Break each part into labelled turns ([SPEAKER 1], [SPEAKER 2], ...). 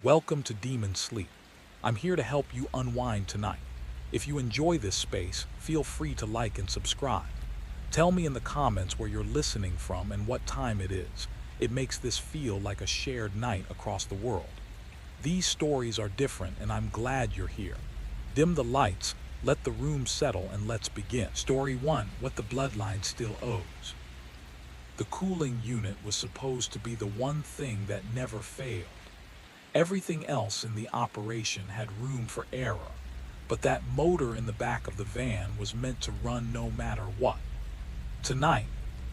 [SPEAKER 1] Welcome to Demon Sleep. I'm here to help you unwind tonight. If you enjoy this space, feel free to like and subscribe. Tell me in the comments where you're listening from and what time it is. It makes this feel like a shared night across the world. These stories are different and I'm glad you're here. Dim the lights, let the room settle, and let's begin. Story 1: What the Bloodline Still Owes. The cooling unit was supposed to be the one thing that never failed. Everything else in the operation had room for error, but that motor in the back of the van was meant to run no matter what. Tonight,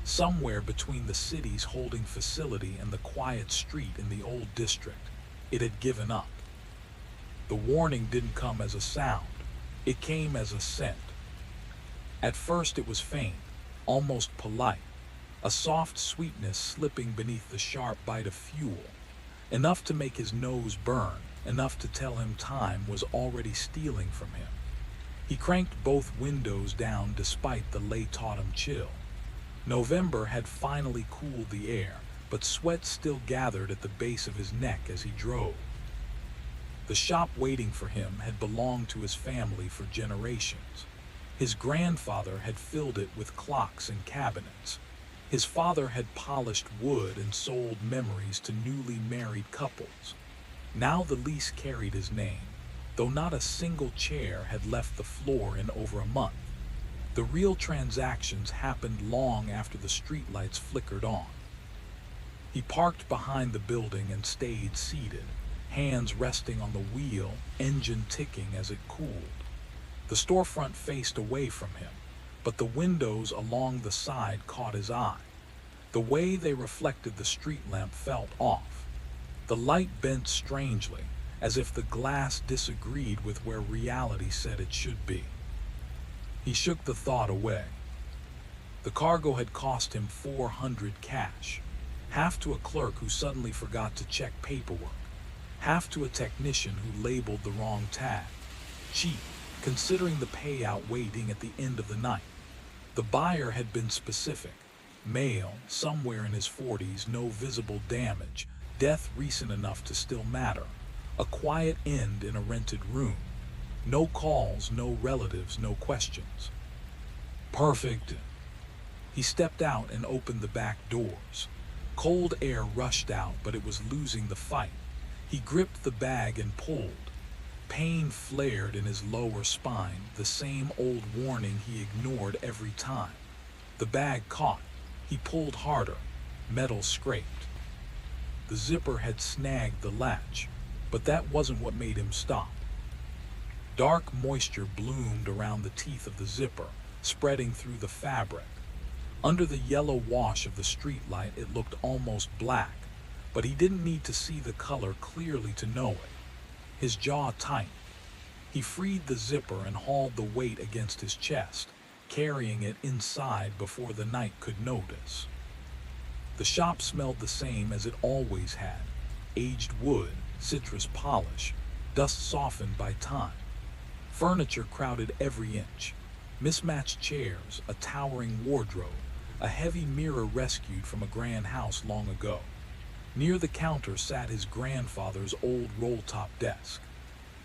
[SPEAKER 1] somewhere between the city's holding facility and the quiet street in the old district, it had given up. The warning didn't come as a sound, it came as a scent. At first it was faint, almost polite, a soft sweetness slipping beneath the sharp bite of fuel. Enough to make his nose burn, enough to tell him time was already stealing from him. He cranked both windows down despite the late autumn chill. November had finally cooled the air, but sweat still gathered at the base of his neck as he drove. The shop waiting for him had belonged to his family for generations. His grandfather had filled it with clocks and cabinets. His father had polished wood and sold memories to newly married couples. Now the lease carried his name, though not a single chair had left the floor in over a month. The real transactions happened long after the streetlights flickered on. He parked behind the building and stayed seated, hands resting on the wheel, engine ticking as it cooled. The storefront faced away from him, but the windows along the side caught his eye. The way they reflected the street lamp felt off. The light bent strangely, as if the glass disagreed with where reality said it should be. He shook the thought away. The cargo had cost him $400 cash, half to a clerk who suddenly forgot to check paperwork, half to a technician who labeled the wrong tag. Cheap, considering the payout waiting at the end of the night. The buyer had been specific. Male, somewhere in his 40s, no visible damage, death recent enough to still matter. A quiet end in a rented room. No calls, no relatives, no questions. Perfect. He stepped out and opened the back doors. Cold air rushed out, but it was losing the fight. He gripped the bag and pulled. Pain flared in his lower spine, the same old warning he ignored every time. The bag caught. He pulled harder. Metal scraped. The zipper had snagged the latch, but that wasn't what made him stop. Dark moisture bloomed around the teeth of the zipper, spreading through the fabric. Under the yellow wash of the streetlight, it looked almost black, but he didn't need to see the color clearly to know it. His jaw tightened. He freed the zipper and hauled the weight against his chest, carrying it inside before the night could notice. The shop smelled the same as it always had: aged wood, citrus polish, dust softened by time. Furniture crowded every inch. Mismatched chairs, a towering wardrobe, a heavy mirror rescued from a grand house long ago. Near the counter sat his grandfather's old roll-top desk.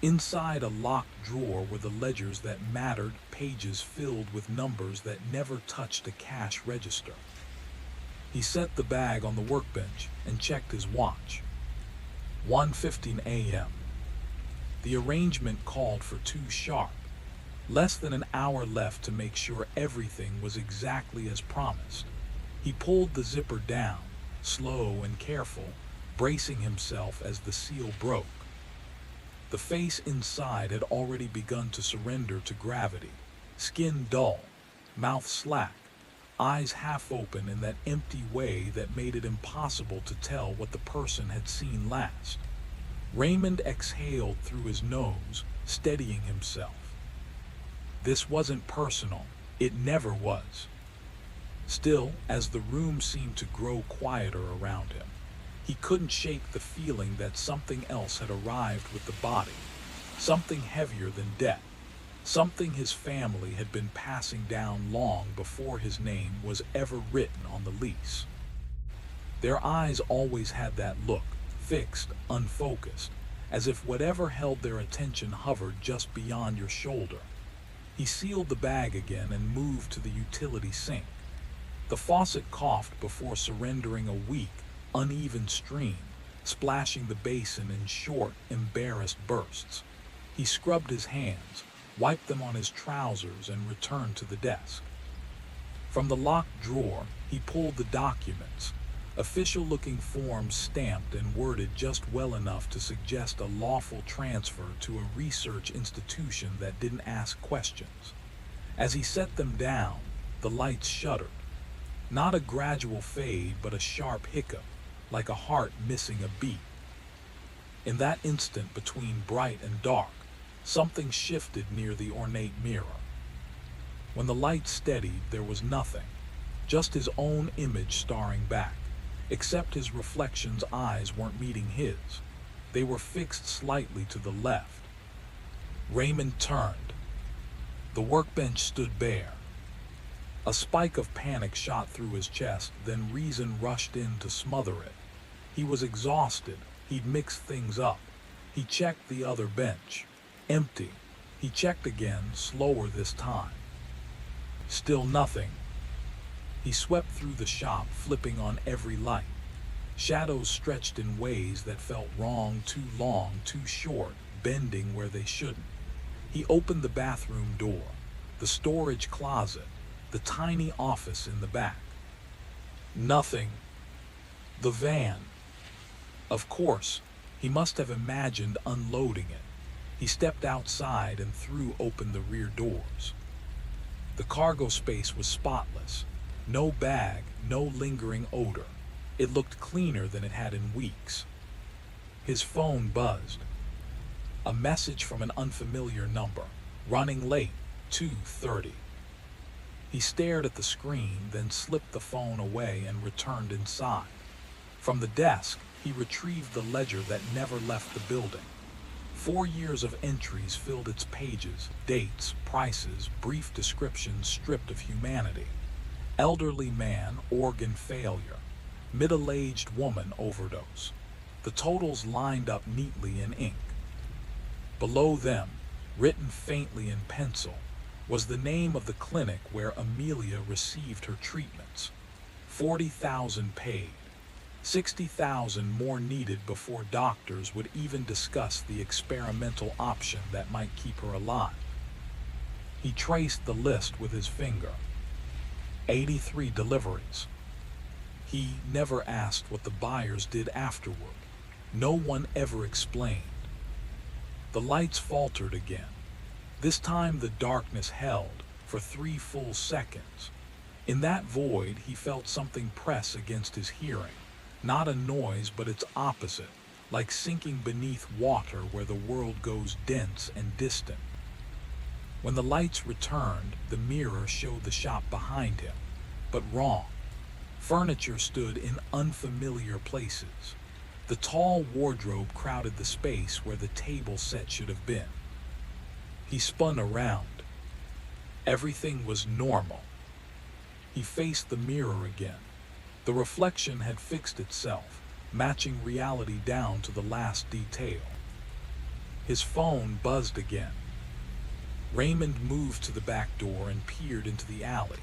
[SPEAKER 1] Inside a locked drawer were the ledgers that mattered, pages filled with numbers that never touched a cash register. He set the bag on the workbench and checked his watch. 1:15 a.m. The arrangement called for 2 sharp. Less than an hour left to make sure everything was exactly as promised. He pulled the zipper down, slow and careful, bracing himself as the seal broke. The face inside had already begun to surrender to gravity, skin dull, mouth slack, eyes half open in that empty way that made it impossible to tell what the person had seen last. Raymond exhaled through his nose, steadying himself. This wasn't personal. It never was. Still, as the room seemed to grow quieter around him, he couldn't shake the feeling that something else had arrived with the body, something heavier than death, something his family had been passing down long before his name was ever written on the lease. Their eyes always had that look, fixed, unfocused, as if whatever held their attention hovered just beyond your shoulder. He sealed the bag again and moved to the utility sink. The faucet coughed before surrendering a weak, uneven stream, splashing the basin in short, embarrassed bursts. He scrubbed his hands, wiped them on his trousers, and returned to the desk. From the locked drawer, he pulled the documents, official-looking forms stamped and worded just well enough to suggest a lawful transfer to a research institution that didn't ask questions. As he set them down, the lights shuddered. Not a gradual fade, but a sharp hiccup, like a heart missing a beat. In that instant between bright and dark, something shifted near the ornate mirror. When the light steadied, there was nothing, just his own image staring back, except his reflection's eyes weren't meeting his. They were fixed slightly to the left. Raymond turned. The workbench stood bare. A spike of panic shot through his chest, then reason rushed in to smother it. He was exhausted. He'd mixed things up. He checked the other bench. Empty. He checked again, slower this time. Still nothing. He swept through the shop, flipping on every light. Shadows stretched in ways that felt wrong, too long, too short, bending where they shouldn't. He opened the bathroom door, the storage closet, the tiny office in the back. Nothing. The van. Of course, he must have imagined unloading it. He stepped outside and threw open the rear doors. The cargo space was spotless. No bag, no lingering odor. It looked cleaner than it had in weeks. His phone buzzed. A message from an unfamiliar number. Running late, 2:30. He stared at the screen, then slipped the phone away and returned inside. From the desk, he retrieved the ledger that never left the building. 4 years of entries filled its pages, dates, prices, brief descriptions stripped of humanity. Elderly man, organ failure. Middle-aged woman, overdose. The totals lined up neatly in ink. Below them, written faintly in pencil, was the name of the clinic where Amelia received her treatments. 40,000 paid. 60,000 more needed before doctors would even discuss the experimental option that might keep her alive. He traced the list with his finger. 83 deliveries. He never asked what the buyers did afterward. No one ever explained. The lights faltered again. This time the darkness held for 3 full seconds. In that void, he felt something press against his hearing. Not a noise, but its opposite, like sinking beneath water where the world goes dense and distant. When the lights returned, the mirror showed the shop behind him, but wrong. Furniture stood in unfamiliar places. The tall wardrobe crowded the space where the table set should have been. He spun around. Everything was normal. He faced the mirror again. The reflection had fixed itself, matching reality down to the last detail. His phone buzzed again. Raymond moved to the back door and peered into the alley.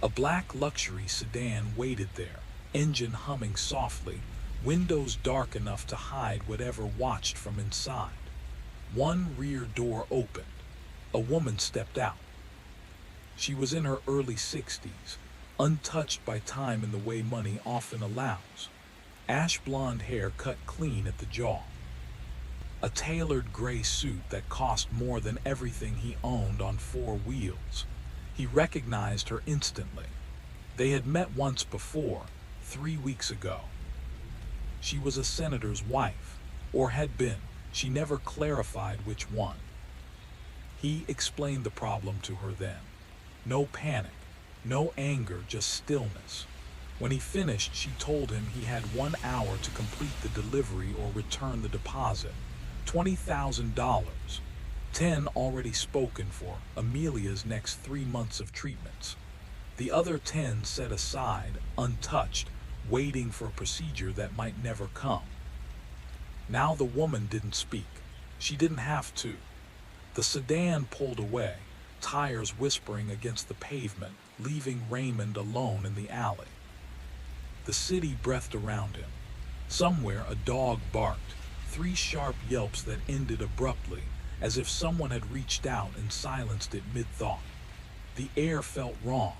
[SPEAKER 1] A black luxury sedan waited there, engine humming softly, windows dark enough to hide whatever watched from inside. One rear door opened. A woman stepped out. She was in her early 60s, untouched by time in the way money often allows. Ash blonde hair cut clean at the jaw. A tailored gray suit that cost more than everything he owned on 4 wheels. He recognized her instantly. They had met once before, 3 weeks ago. She was a senator's wife, or had been. She never clarified which one. He explained the problem to her then. No panic, no anger, just stillness. When he finished, she told him he had 1 hour to complete the delivery or return the deposit. $20,000. 10 already spoken for Amelia's next 3 months of treatments. The other 10 set aside, untouched, waiting for a procedure that might never come. Now the woman didn't speak. She didn't have to. The sedan pulled away, tires whispering against the pavement, leaving Raymond alone in the alley. The city breathed around him. Somewhere a dog barked, 3 sharp yelps that ended abruptly, as if someone had reached out and silenced it mid-thought. The air felt wrong.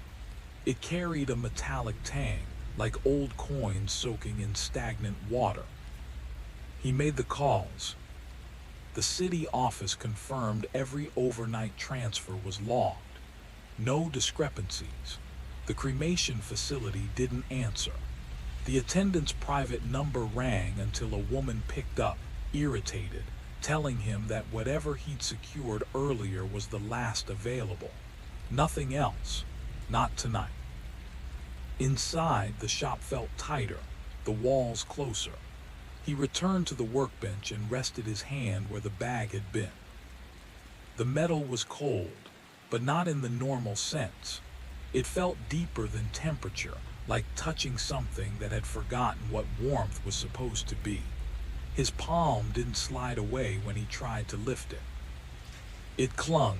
[SPEAKER 1] It carried a metallic tang, like old coins soaking in stagnant water. He made the calls. The city office confirmed every overnight transfer was logged. No discrepancies. The cremation facility didn't answer. The attendant's private number rang until a woman picked up, irritated, telling him that whatever he'd secured earlier was the last available. Nothing else. Not tonight. Inside, the shop felt tighter, the walls closer. He returned to the workbench and rested his hand where the bag had been. The metal was cold, but not in the normal sense. It felt deeper than temperature, like touching something that had forgotten what warmth was supposed to be. His palm didn't slide away when he tried to lift it. It clung.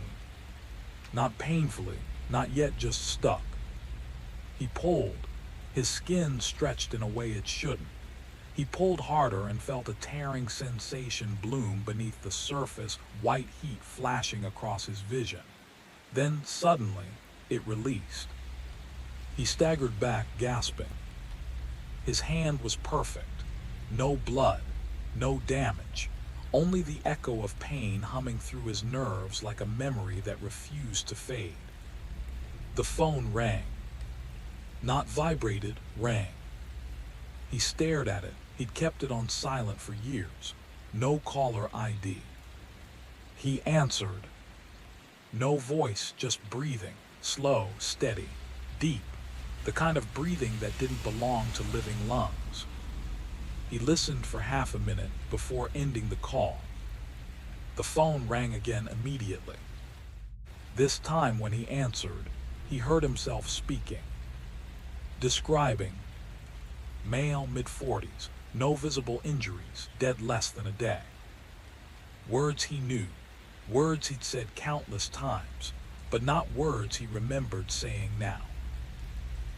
[SPEAKER 1] Not painfully, not yet just stuck. He pulled. His skin stretched in a way it shouldn't. He pulled harder and felt a tearing sensation bloom beneath the surface, white heat flashing across his vision. Then, suddenly, it released. He staggered back, gasping. His hand was perfect. No blood, no damage, only the echo of pain humming through his nerves like a memory that refused to fade. The phone rang. Not vibrated, rang. He stared at it. He'd kept it on silent for years. No caller ID. He answered. No voice, just breathing. Slow, steady, deep. The kind of breathing that didn't belong to living lungs. He listened for half a minute before ending the call. The phone rang again immediately. This time when he answered, he heard himself speaking. Describing. Male, mid-40s, no visible injuries, dead less than a day. Words he knew, words he'd said countless times, but not words he remembered saying now.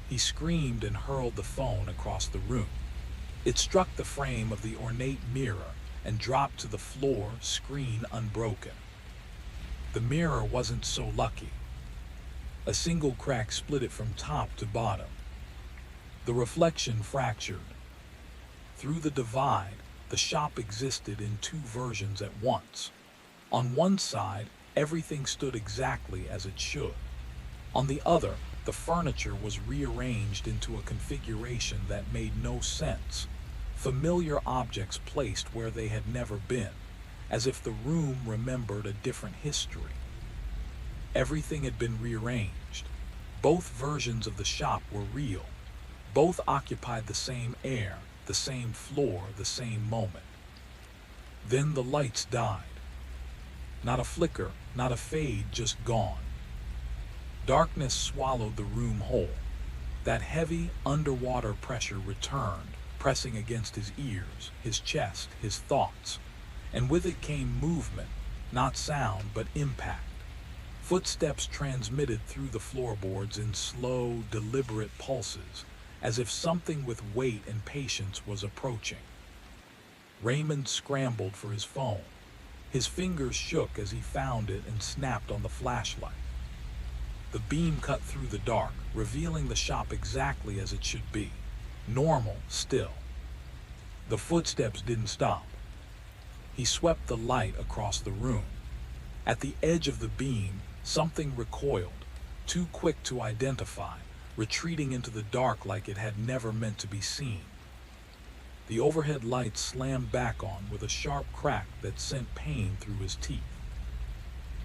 [SPEAKER 1] He screamed and hurled the phone across the room. It struck the frame of the ornate mirror and dropped to the floor, screen unbroken. The mirror wasn't so lucky. A single crack split it from top to bottom. The reflection fractured. Through the divide, the shop existed in 2 versions at once. On one side, everything stood exactly as it should. On the other, the furniture was rearranged into a configuration that made no sense. Familiar objects placed where they had never been, as if the room remembered a different history. Everything had been rearranged. Both versions of the shop were real. Both occupied the same air, the same floor, the same moment. Then the lights died. Not a flicker, not a fade, just gone. Darkness swallowed the room whole. That heavy, underwater pressure returned, pressing against his ears, his chest, his thoughts. And with it came movement, not sound, but impact. Footsteps transmitted through the floorboards in slow, deliberate pulses, as if something with weight and patience was approaching. Raymond scrambled for his phone. His fingers shook as he found it and snapped on the flashlight. The beam cut through the dark, revealing the shop exactly as it should be. Normal, still. The footsteps didn't stop. He swept the light across the room. At the edge of the beam, something recoiled, too quick to identify, retreating into the dark like it had never meant to be seen. The overhead light slammed back on with a sharp crack that sent pain through his teeth.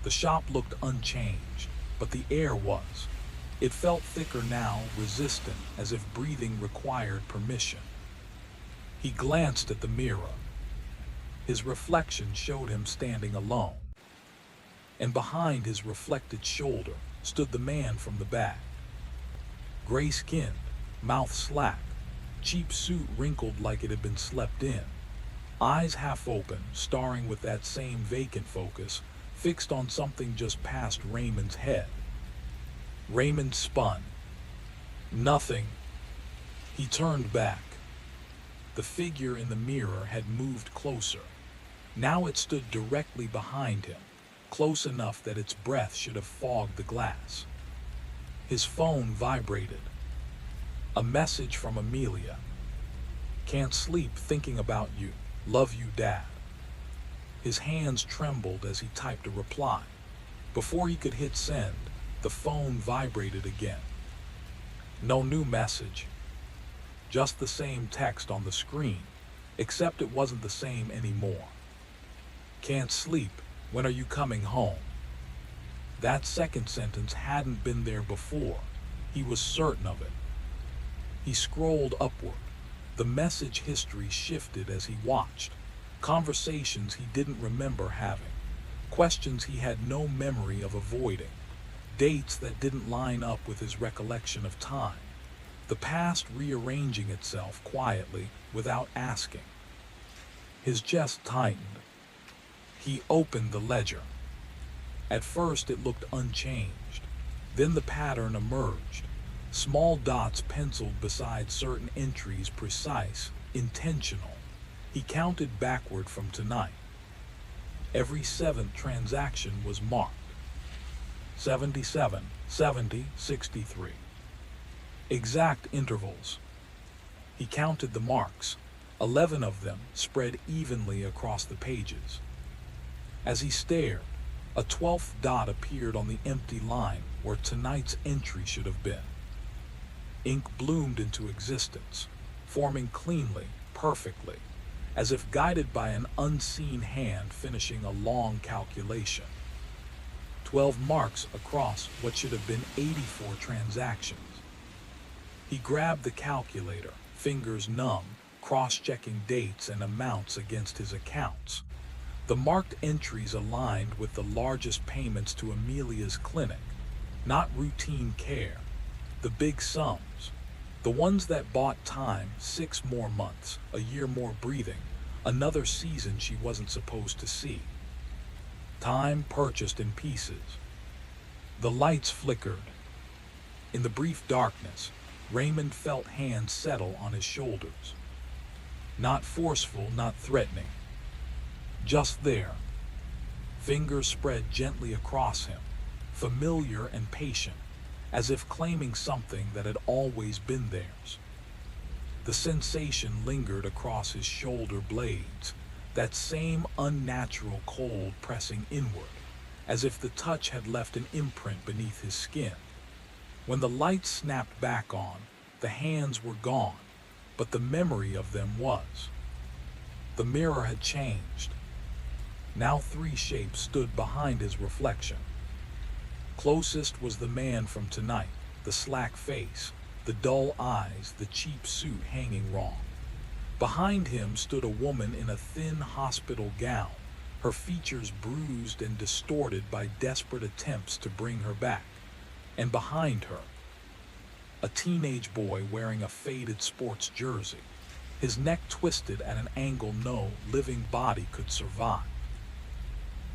[SPEAKER 1] The shop looked unchanged, but the air was. It felt thicker now, resistant, as if breathing required permission. He glanced at the mirror. His reflection showed him standing alone. And behind his reflected shoulder stood the man from the bag. Gray-skinned, mouth slack, cheap suit wrinkled like it had been slept in. eyes half open, staring with that same vacant focus, fixed on something just past Raymond's head. Raymond spun. Nothing. He turned back. The figure in the mirror had moved closer. Now it stood directly behind him, close enough that its breath should have fogged the glass. His phone vibrated. A message from Amelia. "Can't sleep thinking about you. Love you, Dad." His hands trembled as he typed a reply. Before he could hit send, the phone vibrated again. No new message. Just the same text on the screen, except it wasn't the same anymore. "Can't sleep. When are you coming home?" That second sentence hadn't been there before. He was certain of it. He scrolled upward. The message history shifted as he watched. Conversations he didn't remember having. Questions he had no memory of avoiding. Dates that didn't line up with his recollection of time. The past rearranging itself quietly without asking. His chest tightened. He opened the ledger. At first it looked unchanged. Then the pattern emerged. Small dots penciled beside certain entries, precise, intentional. He counted backward from tonight. Every seventh transaction was marked. 77, 70, 63. Exact intervals. He counted the marks, 11 of them spread evenly across the pages. As he stared, a 12th dot appeared on the empty line where tonight's entry should have been. Ink bloomed into existence, forming cleanly, perfectly, as if guided by an unseen hand finishing a long calculation. 12 marks across what should have been 84 transactions. He grabbed the calculator, fingers numb, cross-checking dates and amounts against his accounts. The marked entries aligned with the largest payments to Amelia's clinic, not routine care. The big sums, the ones that bought time, 6 more months, a year more breathing, another season she wasn't supposed to see. Time purchased in pieces. The lights flickered. In the brief darkness, Raymond felt hands settle on his shoulders. Not forceful, not threatening. Just there. Fingers spread gently across him, familiar and patient, as if claiming something that had always been theirs. The sensation lingered across his shoulder blades, that same unnatural cold pressing inward, as if the touch had left an imprint beneath his skin. When the lights snapped back on, the hands were gone, but the memory of them was. The mirror had changed. Now 3 shapes stood behind his reflection. Closest was the man from tonight, the slack face, the dull eyes, the cheap suit hanging wrong. Behind him stood a woman in a thin hospital gown, her features bruised and distorted by desperate attempts to bring her back. And behind her, a teenage boy wearing a faded sports jersey, his neck twisted at an angle no living body could survive.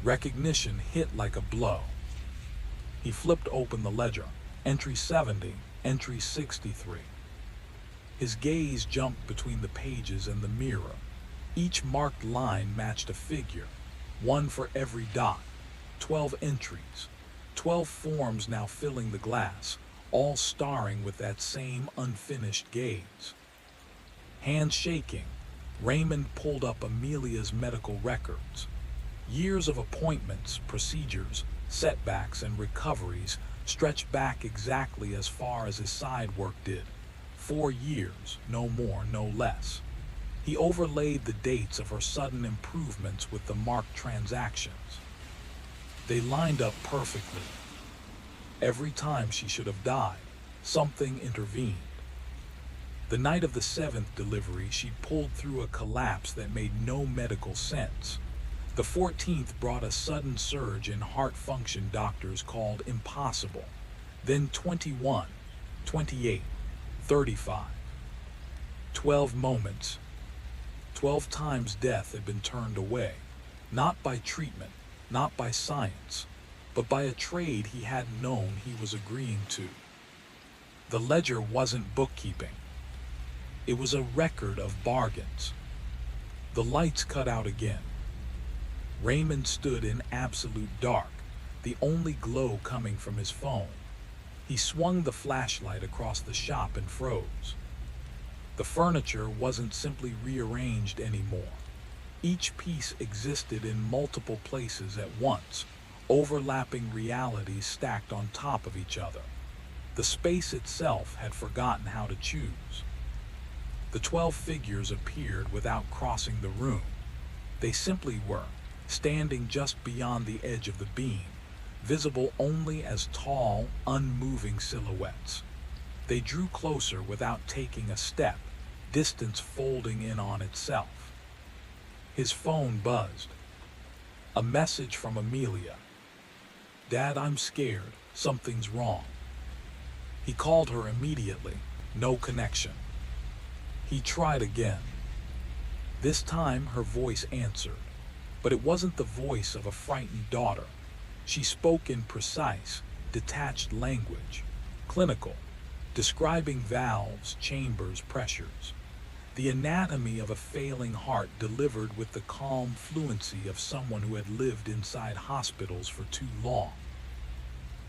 [SPEAKER 1] Recognition hit like a blow. He flipped open the ledger, entry 70, entry 63. His gaze jumped between the pages and the mirror. Each marked line matched a figure, one for every dot. 12 entries, 12 forms now filling the glass, all starring with that same unfinished gaze. Hands shaking, Raymond pulled up Amelia's medical records. Years of appointments, procedures, setbacks, and recoveries stretched back exactly as far as his side work did. 4 years, no more, no less. He overlaid the dates of her sudden improvements with the marked transactions. They lined up perfectly. Every time she should have died, something intervened. The night of the 7th delivery, she pulled through a collapse that made no medical sense. The 14th brought a sudden surge in heart function doctors called impossible. Then 21, 28, 35. 12 moments. 12 times death had been turned away, not by treatment, not by science, but by a trade he hadn't known he was agreeing to. The ledger wasn't bookkeeping. It was a record of bargains. The lights cut out again. Raymond stood in absolute dark, the only glow coming from his phone. He swung the flashlight across the shop and froze. The furniture wasn't simply rearranged anymore. Each piece existed in multiple places at once, overlapping realities stacked on top of each other. The space itself had forgotten how to choose. The 12 figures appeared without crossing the room. They simply were, standing just beyond the edge of the beam, visible only as tall, unmoving silhouettes. They drew closer without taking a step, distance folding in on itself. His phone buzzed. A message from Amelia. "Dad, I'm scared. Something's wrong." He called her immediately. No connection. He tried again. This time her voice answered, but it wasn't the voice of a frightened daughter. She spoke in precise, detached language, clinical, describing valves, chambers, pressures. The anatomy of a failing heart delivered with the calm fluency of someone who had lived inside hospitals for too long.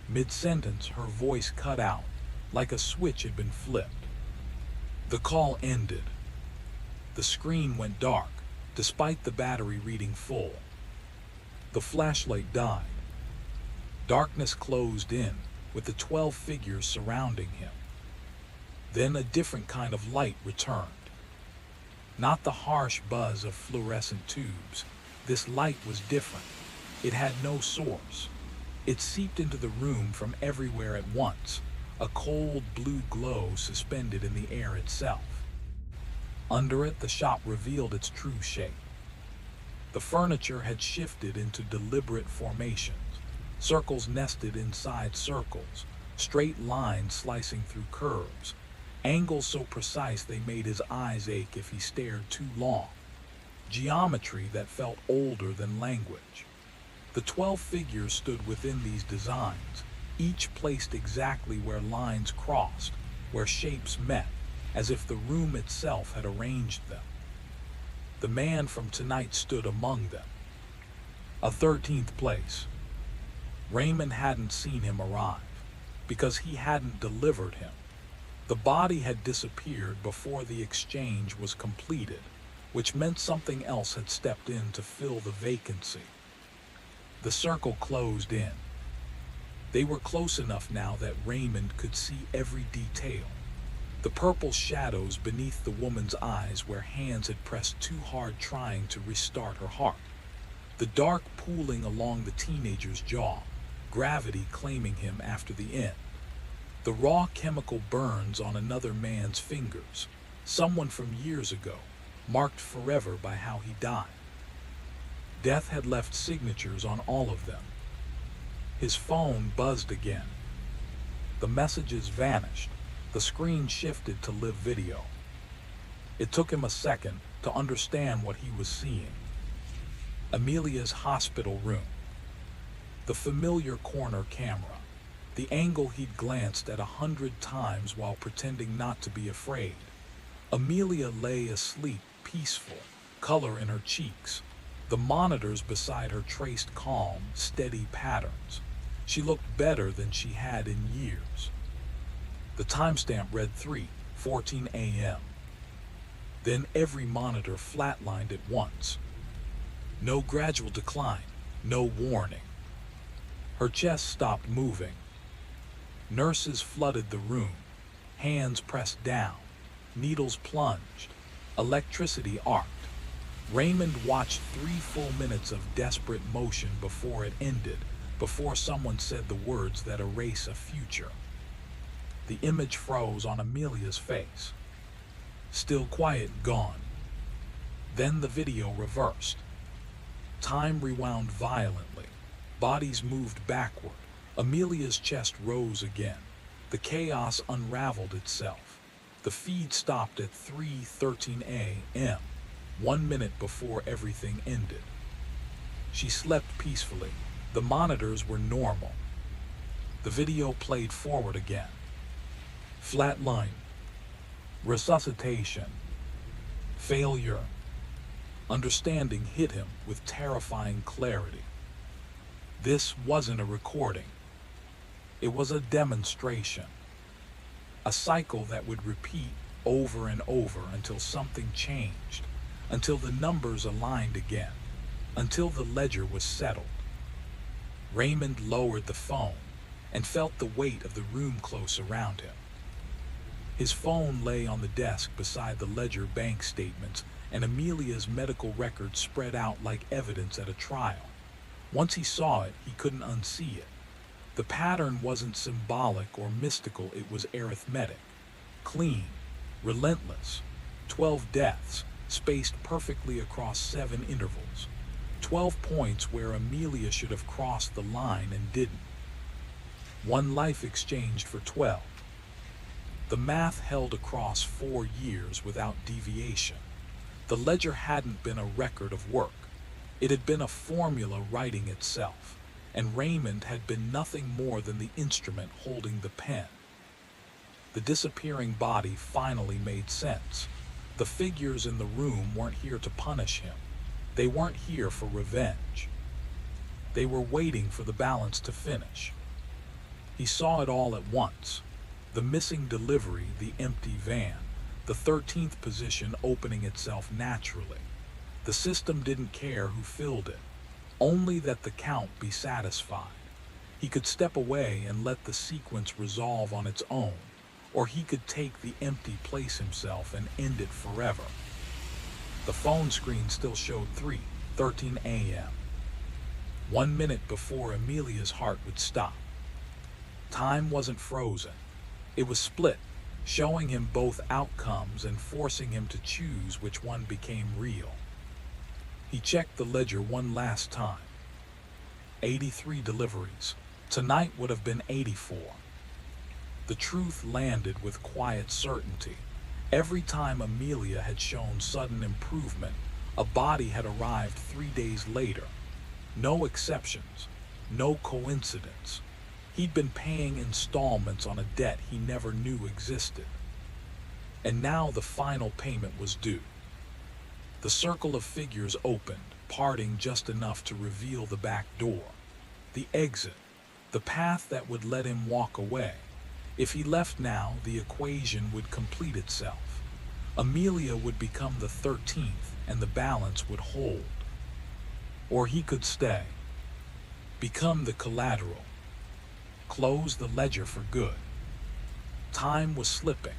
[SPEAKER 1] Mid-sentence, her voice cut out, like a switch had been flipped. The call ended. The screen went dark, despite the battery reading full. The flashlight died. Darkness closed in, with the 12 figures surrounding him. Then a different kind of light returned. Not the harsh buzz of fluorescent tubes. This light was different. It had no source. It seeped into the room from everywhere at once, a cold blue glow suspended in the air itself. Under it, the shop revealed its true shape. The furniture had shifted into deliberate formations, circles nested inside circles, straight lines slicing through curves, angles so precise they made his eyes ache if he stared too long, geometry that felt older than language. The 12 figures stood within these designs, each placed exactly where lines crossed, where shapes met, as if the room itself had arranged them. The man from tonight stood among them. A 13th place. Raymond hadn't seen him arrive, because he hadn't delivered him. The body had disappeared before the exchange was completed, which meant something else had stepped in to fill the vacancy. The circle closed in. They were close enough now that Raymond could see every detail. The purple shadows beneath the woman's eyes where hands had pressed too hard trying to restart her heart. The dark pooling along the teenager's jaw, gravity claiming him after the end. The raw chemical burns on another man's fingers, someone from years ago, marked forever by how he died. Death had left signatures on all of them. His phone buzzed again. The messages vanished. The screen shifted to live video. It took him a second to understand what he was seeing. Amelia's hospital room. The familiar corner camera. The angle he'd glanced at 100 times while pretending not to be afraid. Amelia lay asleep, peaceful, color in her cheeks. The monitors beside her traced calm, steady patterns. She looked better than she had in years. The timestamp read 3:14 a.m. Then every monitor flatlined at once. No gradual decline, no warning. Her chest stopped moving. Nurses flooded the room, hands pressed down, needles plunged, electricity arced. Raymond watched 3 full minutes of desperate motion before it ended, before someone said the words that erase a future. The image froze on Amelia's face. Still quiet, gone. Then the video reversed. Time rewound violently. Bodies moved backward. Amelia's chest rose again. The chaos unraveled itself. The feed stopped at 3:13 a.m. 1 minute before everything ended. She slept peacefully. The monitors were normal. The video played forward again. Flatline. Resuscitation. Failure. Understanding hit him with terrifying clarity. This wasn't a recording. It was a demonstration. A cycle that would repeat over and over until something changed, until the numbers aligned again, until the ledger was settled. Raymond lowered the phone and felt the weight of the room close around him. His phone lay on the desk beside the ledger, bank statements, and Amelia's medical records spread out like evidence at a trial. Once he saw it, he couldn't unsee it. The pattern wasn't symbolic or mystical, it was arithmetic. Clean, relentless. 12 deaths, spaced perfectly across 7 intervals. 12 points where Amelia should have crossed the line and didn't. 1 life exchanged for 12. The math held across 4 years without deviation. The ledger hadn't been a record of work. It had been a formula writing itself, and Raymond had been nothing more than the instrument holding the pen. The disappearing body finally made sense. The figures in the room weren't here to punish him. They weren't here for revenge. They were waiting for the balance to finish. He saw it all at once. The missing delivery, the empty van, the 13th position opening itself naturally. The system didn't care who filled it, only that the count be satisfied. He could step away and let the sequence resolve on its own, or he could take the empty place himself and end it forever. The phone screen still showed 3:13 a.m. 1 minute before Amelia's heart would stop. Time wasn't frozen. It was split, showing him both outcomes and forcing him to choose which one became real. He checked the ledger one last time. 83 deliveries. Tonight would have been 84. The truth landed with quiet certainty. Every time Amelia had shown sudden improvement, a body had arrived 3 days later. No exceptions, no coincidence. He'd been paying installments on a debt he never knew existed. And now the final payment was due. The circle of figures opened, parting just enough to reveal the back door. The exit, the path that would let him walk away. If he left now, the equation would complete itself. Amelia would become the 13th, and the balance would hold. Or he could stay, become the collateral, close the ledger for good. Time was slipping,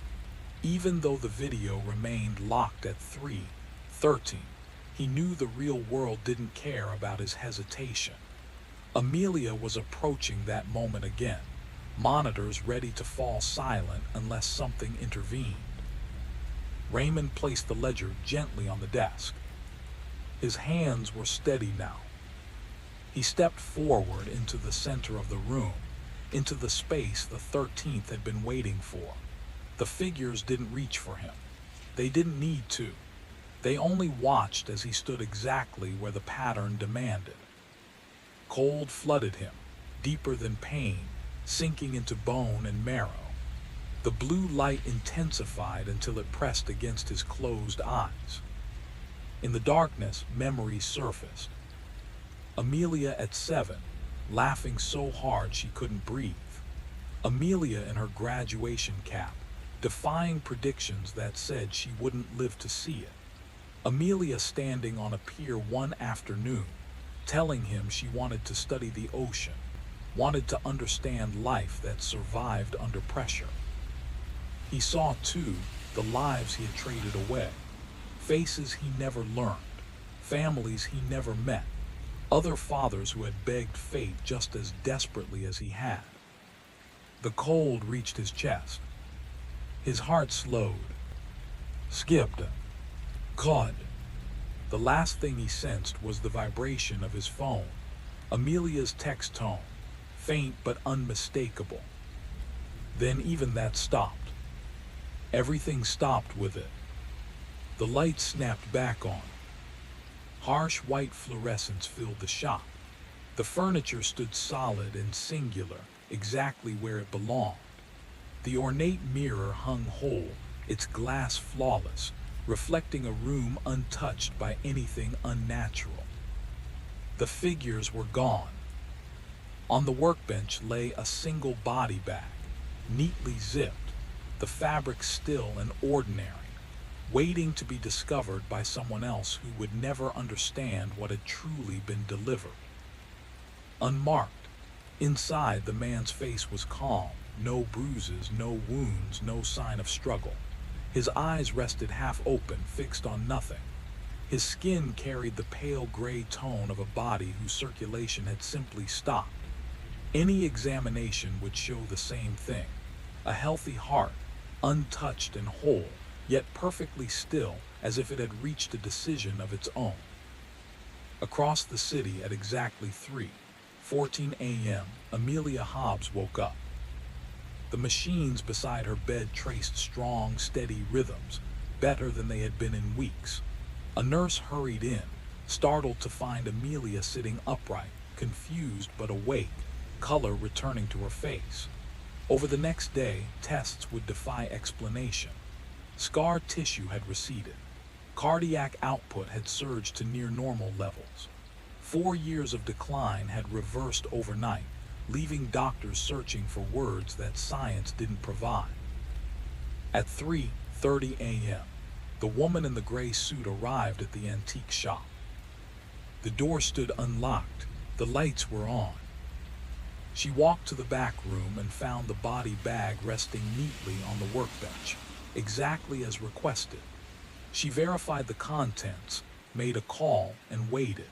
[SPEAKER 1] even though the video remained locked at 3:13. He knew the real world didn't care about his hesitation. Amelia was approaching that moment again, monitors ready to fall silent unless something intervened. Raymond placed the ledger gently on the desk. His hands were steady now. He stepped forward into the center of the room, into the space the 13th had been waiting for. The figures didn't reach for him. They didn't need to. They only watched as he stood exactly where the pattern demanded. Cold flooded him, deeper than pain, sinking into bone and marrow. The blue light intensified until it pressed against his closed eyes. In the darkness, memories surfaced. Amelia at 7, laughing so hard she couldn't breathe. Amelia in her graduation cap, defying predictions that said she wouldn't live to see it. Amelia standing on a pier one afternoon, telling him she wanted to study the ocean, wanted to understand life that survived under pressure. He saw, too, the lives he had traded away, faces he never learned, families he never met, other fathers who had begged fate just as desperately as he had. The cold reached his chest. His heart slowed, skipped, caught. The last thing he sensed was the vibration of his phone, Amelia's text tone, faint but unmistakable. Then even that stopped. Everything stopped with it. The light snapped back on, Harsh white fluorescence filled the shop. The furniture stood solid and singular, exactly where it belonged. The ornate mirror hung whole, its glass flawless, reflecting a room untouched by anything unnatural. The figures were gone. On the workbench lay a single body bag, neatly zipped, the fabric still and ordinary, waiting to be discovered by someone else who would never understand what had truly been delivered. Unmarked, inside the man's face was calm, no bruises, no wounds, no sign of struggle. His eyes rested half open, fixed on nothing. His skin carried the pale gray tone of a body whose circulation had simply stopped. Any examination would show the same thing. A healthy heart, untouched and whole, yet perfectly still, as if it had reached a decision of its own. Across the city at exactly 3:14 a.m., Amelia Hobbs woke up. The machines beside her bed traced strong, steady rhythms, better than they had been in weeks. A nurse hurried in, startled to find Amelia sitting upright, confused but awake, color returning to her face. Over the next day, tests would defy explanation. Scar tissue had receded. Cardiac output had surged to near normal levels. 4 years of decline had reversed overnight, leaving doctors searching for words that science didn't provide. At 3:30 a.m., the woman in the gray suit arrived at the antique shop. The door stood unlocked, the lights were on. She walked to the back room and found the body bag resting neatly on the workbench, exactly as requested. She verified the contents, made a call, and waited.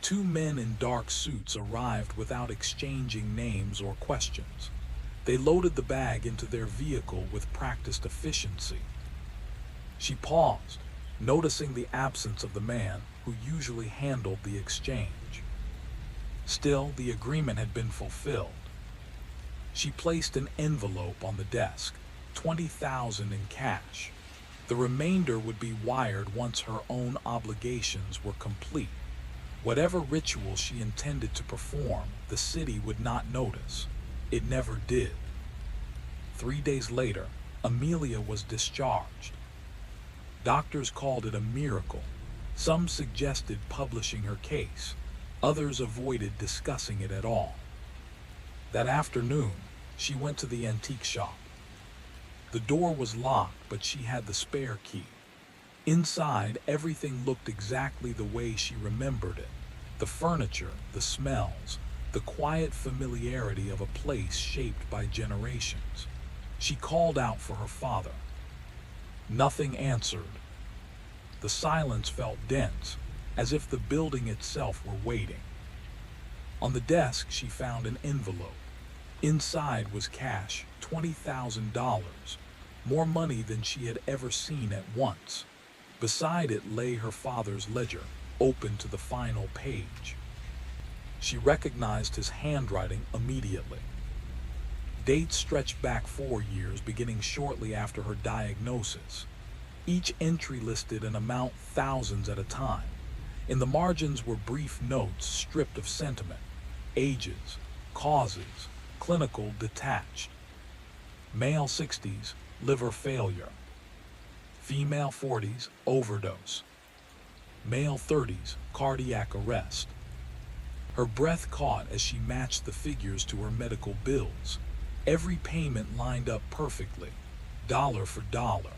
[SPEAKER 1] 2 men in dark suits arrived without exchanging names or questions. They loaded the bag into their vehicle with practiced efficiency. She paused, noticing the absence of the man who usually handled the exchange. Still, the agreement had been fulfilled. She placed an envelope on the desk, $20,000 in cash. The remainder would be wired once her own obligations were complete. Whatever ritual she intended to perform, the city would not notice. It never did. 3 days later, Amelia was discharged. Doctors called it a miracle. Some suggested publishing her case. Others avoided discussing it at all. That afternoon, she went to the antique shop. The door was locked, but she had the spare key. Inside, everything looked exactly the way she remembered it. The furniture, the smells, the quiet familiarity of a place shaped by generations. She called out for her father. Nothing answered. The silence felt dense, as if the building itself were waiting. On the desk, she found an envelope. Inside was cash, $20,000, more money than she had ever seen at once. Beside it lay her father's ledger, open to the final page. She recognized his handwriting immediately. Dates stretched back 4 years, beginning shortly after her diagnosis. Each entry listed an amount thousands at a time. In the margins were brief notes stripped of sentiment, ages, causes, clinical detached. Male 60s, liver failure. Female 40s, overdose. Male 30s, cardiac arrest. Her breath caught as she matched the figures to her medical bills. Every payment lined up perfectly, dollar for dollar.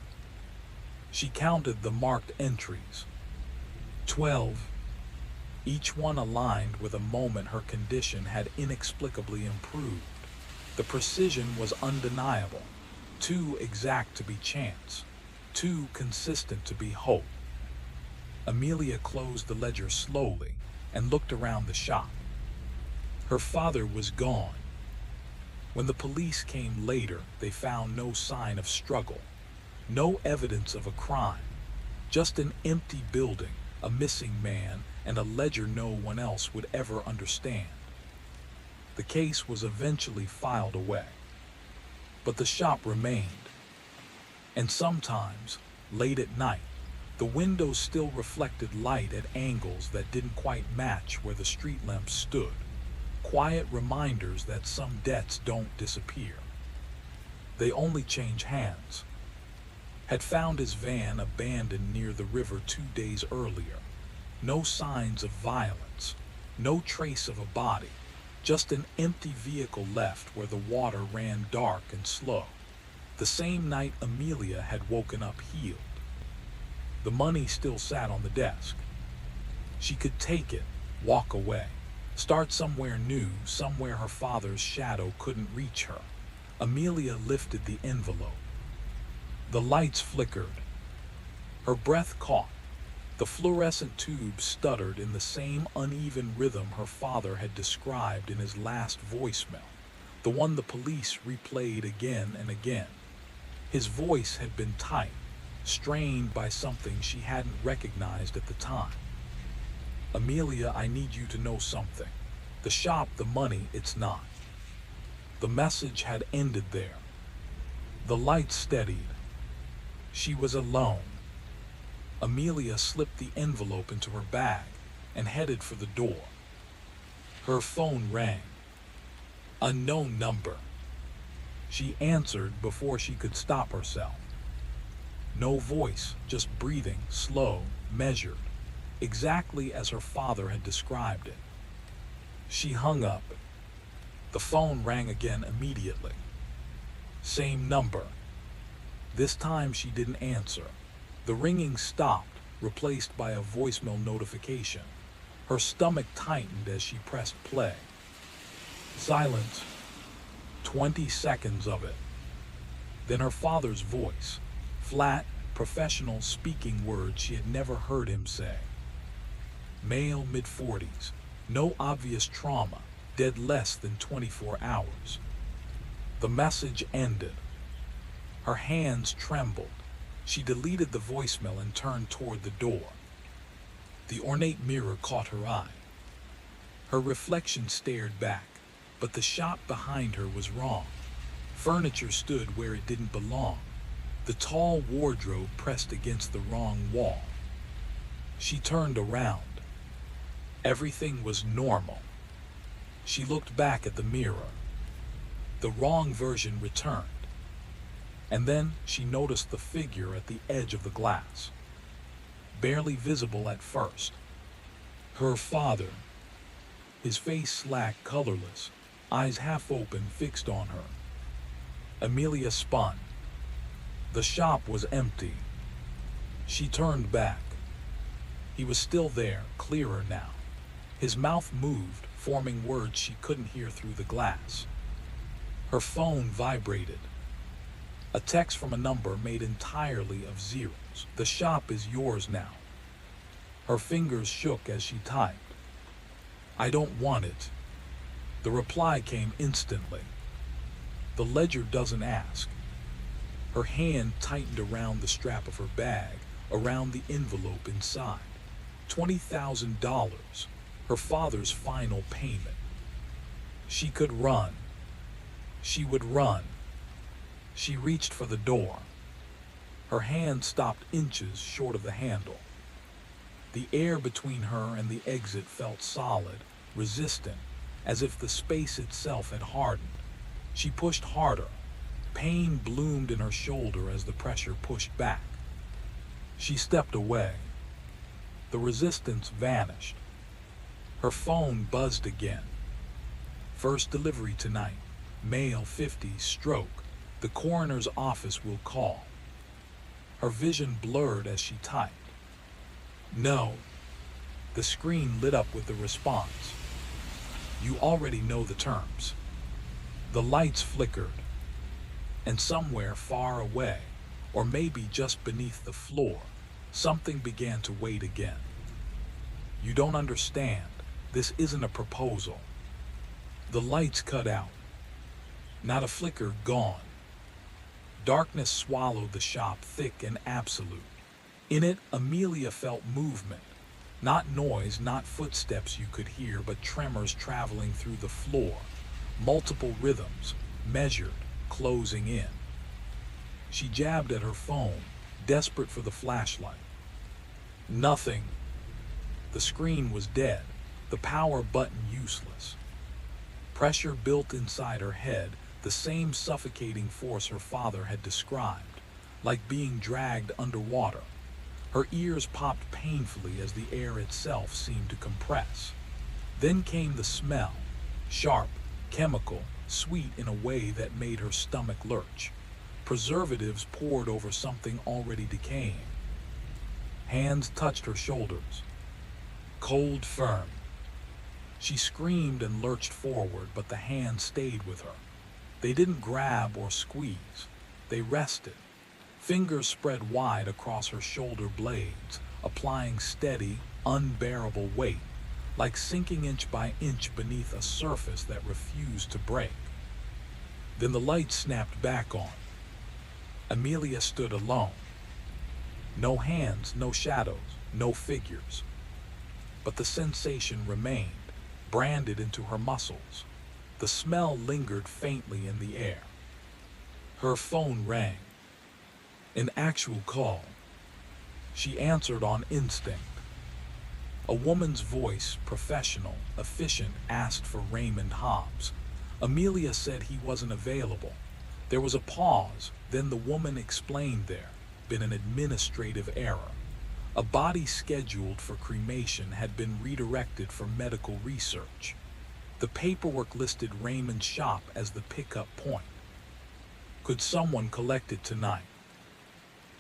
[SPEAKER 1] She counted the marked entries. 12. Each one aligned with a moment her condition had inexplicably improved. The precision was undeniable, too exact to be chance, too consistent to be hope. Amelia closed the ledger slowly and looked around the shop. Her father was gone. When the police came later, they found no sign of struggle, no evidence of a crime, just an empty building, a missing man, and a ledger no one else would ever understand. The case was eventually filed away, but the shop remained. And sometimes, late at night, The windows still reflected light at angles that didn't quite match where the street lamps stood. Quiet reminders that some debts don't disappear. They only change hands. Had found his van abandoned near the river 2 days earlier. No signs of violence, no trace of a body, just an empty vehicle left where the water ran dark and slow. The same night Amelia had woken up healed. The money still sat on the desk. She could take it, walk away, start somewhere new, somewhere her father's shadow couldn't reach her. Amelia lifted the envelope. The lights flickered. Her breath caught. The fluorescent tube stuttered in the same uneven rhythm her father had described in his last voicemail, the one the police replayed again and again. His voice had been tight, strained by something she hadn't recognized at the time. Amelia, I need you to know something. The shop, the money, it's not. The message had ended there. The lights steadied. She was alone. Amelia slipped the envelope into her bag and headed for the door. Her phone rang. Unknown number. She answered before she could stop herself. No voice, just breathing, slow, measured, exactly as her father had described it. She hung up. The phone rang again immediately. Same number. This time she didn't answer. The ringing stopped, replaced by a voicemail notification. Her stomach tightened as she pressed play. Silence. 20 seconds of it. Then her father's voice, flat, professional, speaking words she had never heard him say. Male, mid-40s, no obvious trauma, dead less than 24 hours. The message ended. Her hands trembled. She deleted the voicemail and turned toward the door. The ornate mirror caught her eye. Her reflection stared back, but the shop behind her was wrong. Furniture stood where it didn't belong. The tall wardrobe pressed against the wrong wall. She turned around. Everything was normal. She looked back at the mirror. The wrong version returned. And then she noticed the figure at the edge of the glass. Barely visible at first. Her father. His face slack, colorless, eyes half open, fixed on her. Amelia spun. The shop was empty. She turned back. He was still there, clearer now. His mouth moved, forming words she couldn't hear through the glass. Her phone vibrated. A text from a number made entirely of zeros. The shop is yours now. Her fingers shook as she typed. I don't want it. The reply came instantly. The ledger doesn't ask. Her hand tightened around the strap of her bag, around the envelope inside. $20,000, her father's final payment. She could run. She would run. She reached for the door. Her hand stopped inches short of the handle. The air between her and the exit felt solid, resistant, as if the space itself had hardened. She pushed harder. Pain bloomed in her shoulder as the pressure pushed back. She stepped away. The resistance vanished. Her phone buzzed again. First delivery tonight. Male, 50, stroke. The coroner's office will call. Her vision blurred as she typed. No. The screen lit up with the response. You already know the terms. The lights flickered. And somewhere far away, or maybe just beneath the floor, something began to wait again. You don't understand. This isn't a proposal. The lights cut out. Not a flicker, gone. Darkness swallowed the shop, thick and absolute. In it, Amelia felt movement. Not noise, not footsteps you could hear, but tremors traveling through the floor. Multiple rhythms, measured, closing in. She jabbed at her phone, desperate for the flashlight. Nothing. The screen was dead, the power button useless. Pressure built inside her head, the same suffocating force her father had described, like being dragged underwater. Her ears popped painfully as the air itself seemed to compress. Then came the smell, sharp, chemical, sweet in a way that made her stomach lurch. Preservatives poured over something already decaying. Hands touched her shoulders. Cold, firm. She screamed and lurched forward, but the hands stayed with her. They didn't grab or squeeze. They rested. Fingers spread wide across her shoulder blades, applying steady, unbearable weight, like sinking inch by inch beneath a surface that refused to break. Then the light snapped back on. Amelia stood alone. No hands, no shadows, no figures. But the sensation remained, branded into her muscles. The smell lingered faintly in the air. Her phone rang. An actual call. She answered on instinct. A woman's voice, professional, efficient, asked for Raymond Hobbs. Amelia said he wasn't available. There was a pause, then the woman explained there'd been an administrative error. A body scheduled for cremation had been redirected for medical research. The paperwork listed Raymond's shop as the pickup point. Could someone collect it tonight?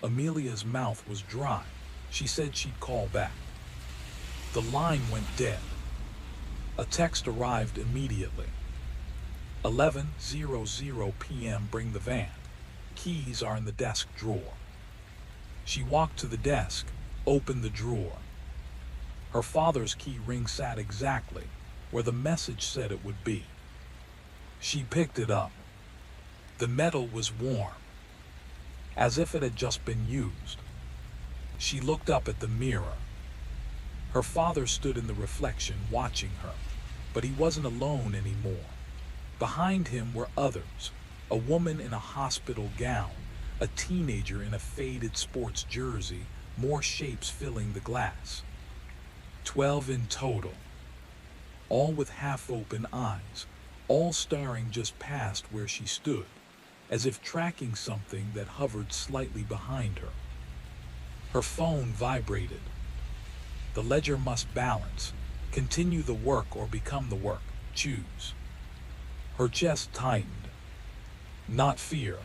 [SPEAKER 1] Amelia's mouth was dry. She said she'd call back. The line went dead. A text arrived immediately. 11:00 p.m. Bring the van. Keys are in the desk drawer. She walked to the desk, opened the drawer. Her father's key ring sat exactly where the message said it would be. She picked it up. The metal was warm, as if it had just been used. She looked up at the mirror. Her father stood in the reflection watching her, but he wasn't alone anymore. Behind him were others, a woman in a hospital gown, a teenager in a faded sports jersey, more shapes filling the glass. 12 in total, all with half-open eyes, all staring just past where she stood, as if tracking something that hovered slightly behind her. Her phone vibrated. The ledger must balance, continue the work or become the work, choose. Her chest tightened. Not fear.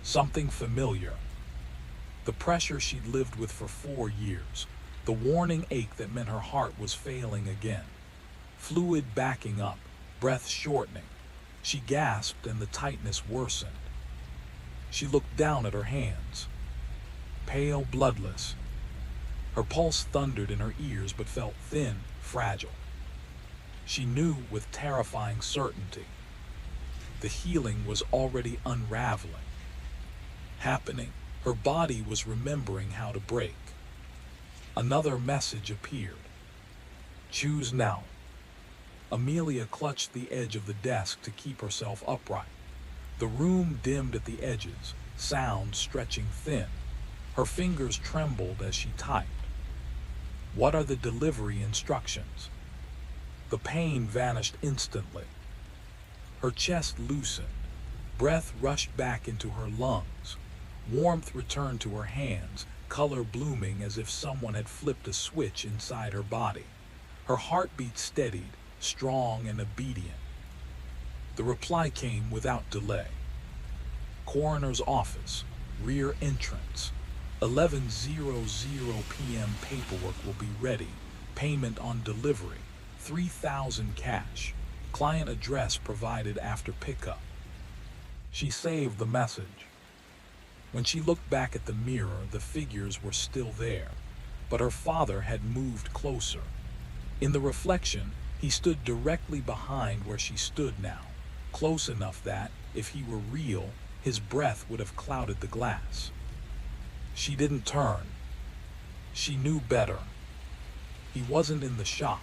[SPEAKER 1] Something familiar. The pressure she'd lived with for 4 years, the warning ache that meant her heart was failing again. Fluid backing up, breath shortening. She gasped and the tightness worsened. She looked down at her hands. Pale, bloodless. Her pulse thundered in her ears but felt thin, fragile. She knew with terrifying certainty. The healing was already unraveling. Happening. Her body was remembering how to break. Another message appeared. Choose now. Amelia clutched the edge of the desk to keep herself upright. The room dimmed at the edges, sound stretching thin. Her fingers trembled as she typed. What are the delivery instructions? The pain vanished instantly. Her chest loosened. Breath rushed back into her lungs. Warmth returned to her hands, color blooming as if someone had flipped a switch inside her body. Her heartbeat steadied, strong and obedient. The reply came without delay. Coroner's office, rear entrance. 11:00 p.m. Paperwork will be ready. Payment on delivery. 3,000 cash. Client address provided after pickup. She saved the message. When she looked back at the mirror, the figures were still there, but her father had moved closer. In the reflection, he stood directly behind where she stood now, close enough that, if he were real, his breath would have clouded the glass. She didn't turn. She knew better. He wasn't in the shop.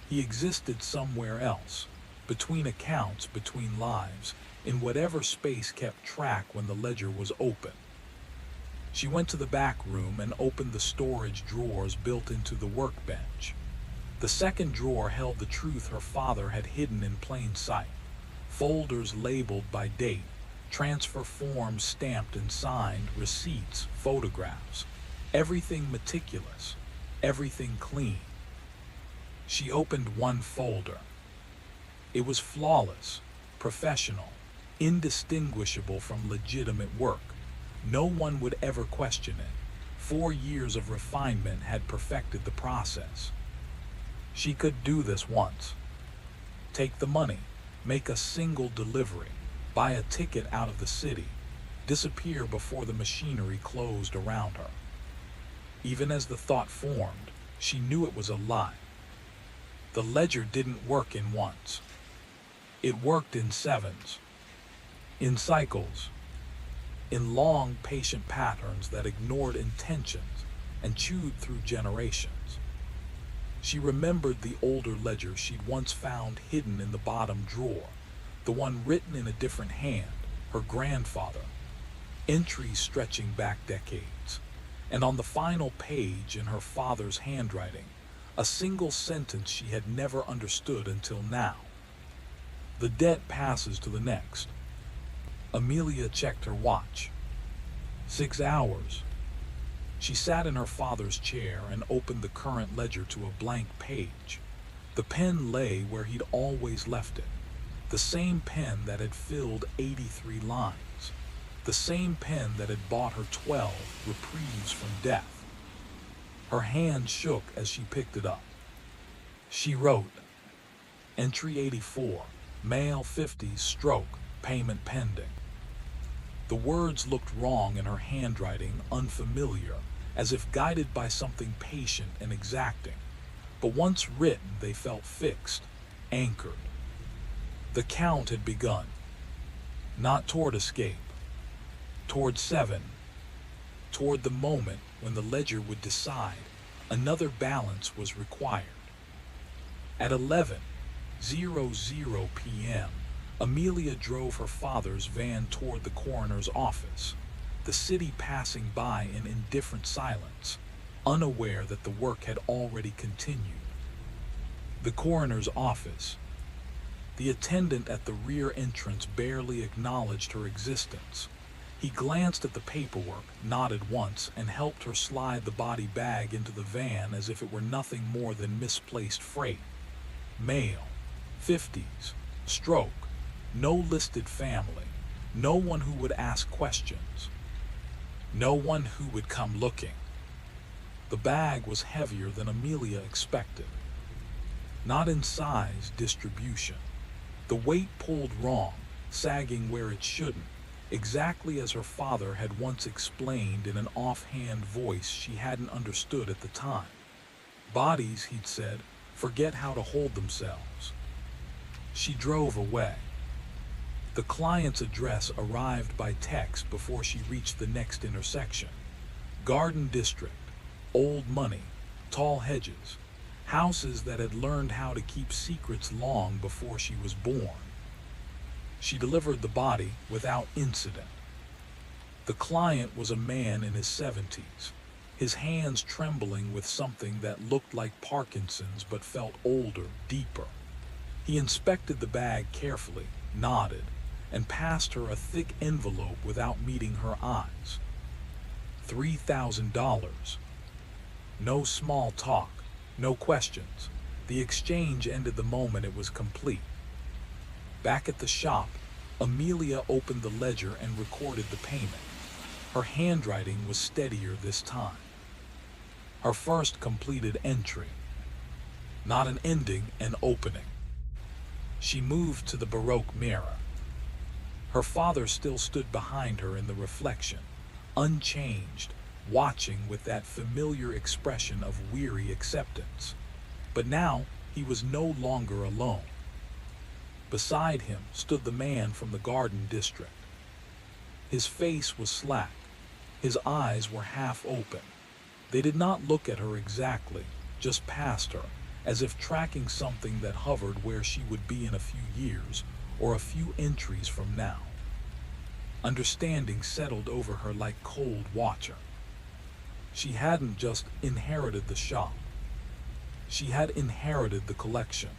[SPEAKER 1] He existed somewhere else, between accounts, between lives, in whatever space kept track when the ledger was open. She went to the back room and opened the storage drawers built into the workbench. The second drawer held the truth her father had hidden in plain sight. Folders labeled by date, transfer forms stamped and signed, receipts, photographs. Everything meticulous, everything clean. She opened one folder. It was flawless, professional, indistinguishable from legitimate work. No one would ever question it. 4 years of refinement had perfected the process. She could do this once. Take the money, make a single delivery, buy a ticket out of the city, disappear before the machinery closed around her. Even as the thought formed, she knew it was a lie. The ledger didn't work in ones. It worked in sevens, in cycles, in long, patient patterns that ignored intentions and chewed through generations. She remembered the older ledger she'd once found hidden in the bottom drawer, the one written in a different hand, her grandfather, entries stretching back decades. And on the final page, in her father's handwriting, a single sentence she had never understood until now. The debt passes to the next. Amelia checked her watch. 6 hours. She sat in her father's chair and opened the current ledger to a blank page. The pen lay where he'd always left it. The same pen that had filled 83 lines. The same pen that had bought her 12 reprieves from death. Her hand shook as she picked it up. She wrote, Entry 84, male 50s, stroke, payment pending. The words looked wrong in her handwriting, unfamiliar, as if guided by something patient and exacting. But once written, they felt fixed, anchored. The count had begun. Not toward escape. Toward 7. Toward the moment when the ledger would decide another balance was required. At 11:00 p.m., Amelia drove her father's van toward the coroner's office, the city passing by in indifferent silence, unaware that the work had already continued. The coroner's office. The attendant at the rear entrance barely acknowledged her existence. He glanced at the paperwork, nodded once, and helped her slide the body bag into the van as if it were nothing more than misplaced freight. Male, 50s, stroke, no listed family, no one who would ask questions, no one who would come looking. The bag was heavier than Amelia expected. Not in size, distribution. The weight pulled wrong, sagging where it shouldn't, exactly as her father had once explained in an offhand voice she hadn't understood at the time. Bodies, he'd said, forget how to hold themselves. She drove away. The client's address arrived by text before she reached the next intersection. Garden District, old money, tall hedges, houses that had learned how to keep secrets long before she was born. She delivered the body without incident. The client was a man in his 70s, his hands trembling with something that looked like Parkinson's but felt older, deeper. He inspected the bag carefully, nodded, and passed her a thick envelope without meeting her eyes. $3,000. No small talk, no questions. The exchange ended the moment it was complete. Back at the shop, Amelia opened the ledger and recorded the payment. Her handwriting was steadier this time. Her first completed entry. Not an ending, an opening. She moved to the Baroque mirror. Her father still stood behind her in the reflection, unchanged, watching with that familiar expression of weary acceptance. But now he was no longer alone. Beside him stood the man from the Garden District. His face was slack. His eyes were half open. They did not look at her exactly, just past her, as if tracking something that hovered where she would be in a few years, or a few entries from now. Understanding settled over her like cold water. She hadn't just inherited the shop. She had inherited the collection.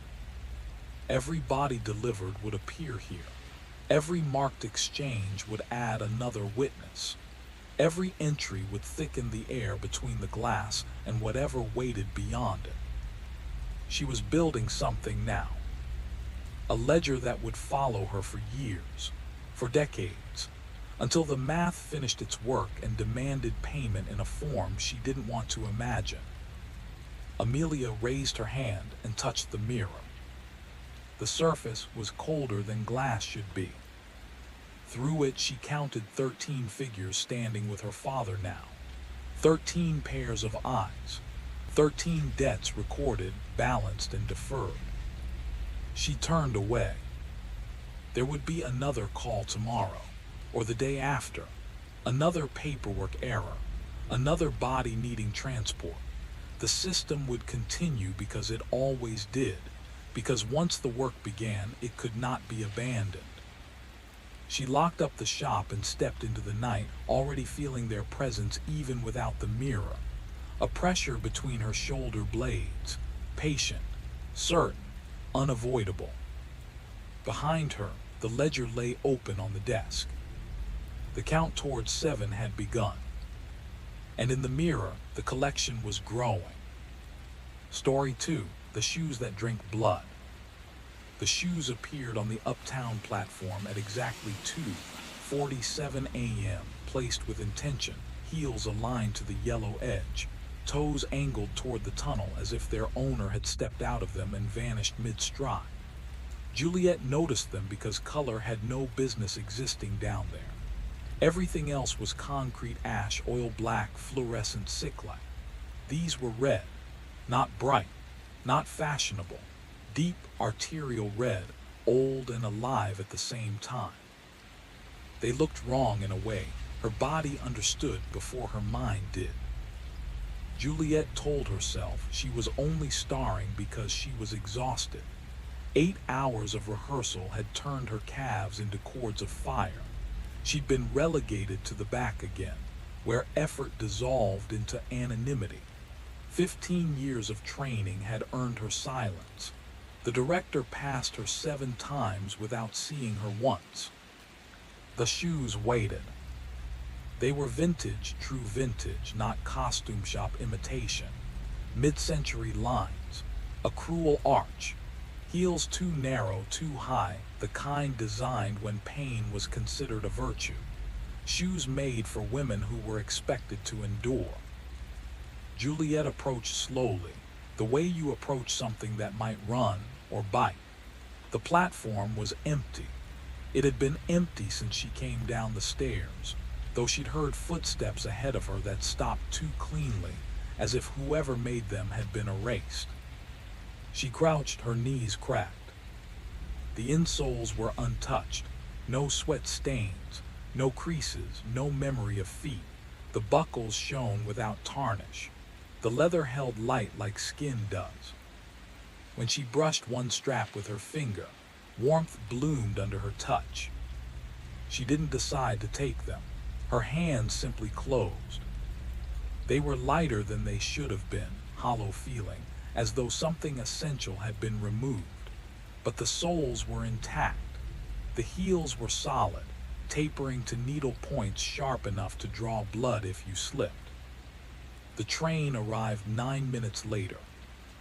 [SPEAKER 1] Every body delivered would appear here. Every marked exchange would add another witness. Every entry would thicken the air between the glass and whatever waited beyond it. She was building something now. A ledger that would follow her for years, for decades, until the math finished its work and demanded payment in a form she didn't want to imagine. Amelia raised her hand and touched the mirror. The surface was colder than glass should be. Through it she counted 13 figures standing with her father now. 13 pairs of eyes. 13 debts recorded, balanced, and deferred. She turned away. There would be another call tomorrow, or the day after. Another paperwork error. Another body needing transport. The system would continue because it always did, because once the work began, it could not be abandoned. She locked up the shop and stepped into the night, already feeling their presence even without the mirror. A pressure between her shoulder blades, patient, certain, unavoidable. Behind her, the ledger lay open on the desk. The count towards 7 had begun. And in the mirror, the collection was growing. Story 2, The Shoes That Drink Blood. The shoes appeared on the uptown platform at exactly 2:47 a.m., placed with intention, heels aligned to the yellow edge, toes angled toward the tunnel as if their owner had stepped out of them and vanished mid-stride. Juliet noticed them because color had no business existing down there. Everything else was concrete ash, oil black, fluorescent sicklight. These were red, not bright, not fashionable. Deep arterial red, old and alive at the same time. They looked wrong in a way her body understood before her mind did. Juliet told herself she was only starring because she was exhausted. 8 hours of rehearsal had turned her calves into cords of fire. She'd been relegated to the back again, where effort dissolved into anonymity. 15 years of training had earned her silence. The director passed her 7 times without seeing her once. The shoes waited. They were vintage, true vintage, not costume shop imitation. Mid-century lines, a cruel arch, heels too narrow, too high, the kind designed when pain was considered a virtue. Shoes made for women who were expected to endure. Juliet approached slowly, the way you approach something that might run or bite. The platform was empty. It had been empty since she came down the stairs, though she'd heard footsteps ahead of her that stopped too cleanly, as if whoever made them had been erased. She crouched, her knees cracked. The insoles were untouched, no sweat stains, no creases, no memory of feet. The buckles shone without tarnish. The leather held light like skin does. When she brushed one strap with her finger, warmth bloomed under her touch. She didn't decide to take them. Her hands simply closed. They were lighter than they should have been, hollow feeling, as though something essential had been removed. But the soles were intact. The heels were solid, tapering to needle points sharp enough to draw blood if you slipped. The train arrived 9 minutes later.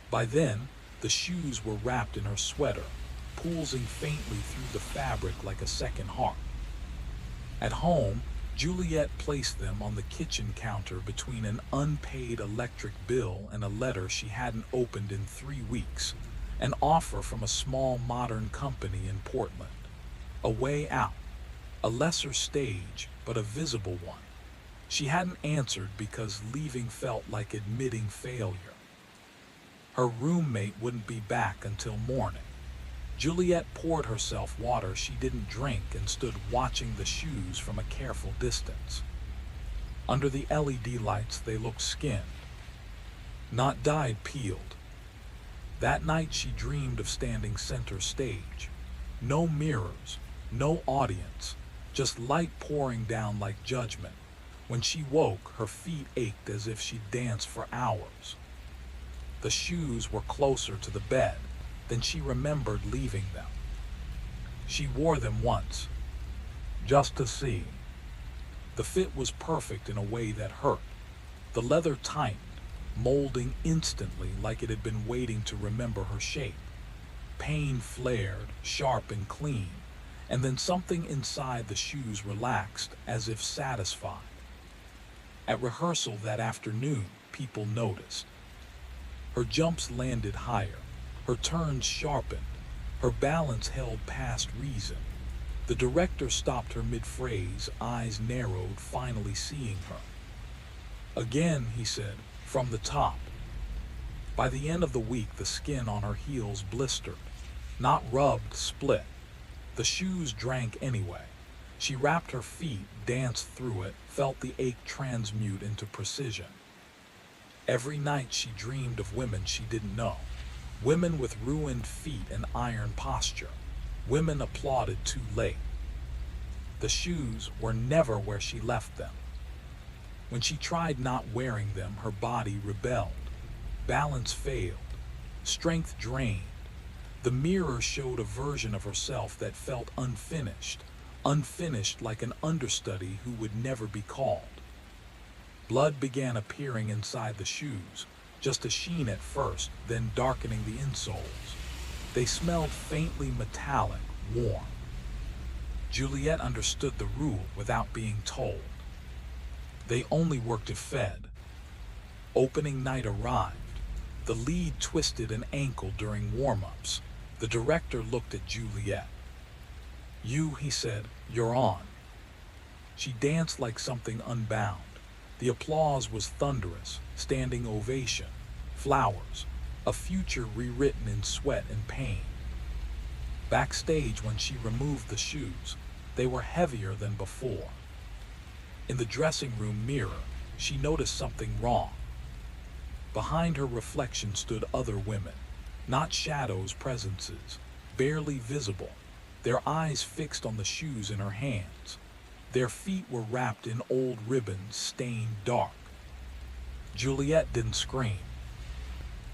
[SPEAKER 1] By then, the shoes were wrapped in her sweater, pulsing faintly through the fabric like a second heart. At home, Juliet placed them on the kitchen counter between an unpaid electric bill and a letter she hadn't opened in 3 weeks, an offer from a small modern company in Portland. A way out, a lesser stage, but a visible one. She hadn't answered because leaving felt like admitting failure. Her roommate wouldn't be back until morning. Juliet poured herself water she didn't drink and stood watching the shoes from a careful distance. Under the LED lights, they looked skinned, not dyed, peeled. That night she dreamed of standing center stage. No mirrors, no audience, just light pouring down like judgment. When she woke, her feet ached as if she'd danced for hours. The shoes were closer to the bed than she remembered leaving them. She wore them once, just to see. The fit was perfect in a way that hurt. The leather tightened, molding instantly like it had been waiting to remember her shape. Pain flared, sharp and clean, and then something inside the shoes relaxed as if satisfied. At rehearsal that afternoon, people noticed. Her jumps landed higher, her turns sharpened, her balance held past reason. The director stopped her mid-phrase, eyes narrowed, finally seeing her. "Again," he said, "from the top." By the end of the week, the skin on her heels blistered. Not rubbed, split. The shoes drank anyway. She wrapped her feet, danced through it, felt the ache transmute into precision. Every night she dreamed of women she didn't know. Women with ruined feet and iron posture. Women applauded too late. The shoes were never where she left them. When she tried not wearing them, her body rebelled. Balance failed. Strength drained. The mirror showed a version of herself that felt unfinished. Unfinished like an understudy who would never be called. Blood began appearing inside the shoes, just a sheen at first, then darkening the insoles. They smelled faintly metallic, warm. Juliet understood the rule without being told. They only worked if fed. Opening night arrived. The lead twisted an ankle during warm-ups. The director looked at Juliet. "You," he said, "you're on." She danced like something unbound. The applause was thunderous, standing ovation, flowers, a future rewritten in sweat and pain. Backstage, when she removed the shoes, they were heavier than before. In the dressing room mirror, she noticed something wrong. Behind her reflection stood other women, not shadows, presences, barely visible, their eyes fixed on the shoes in her hands. Their feet were wrapped in old ribbons, stained dark. Juliet didn't scream.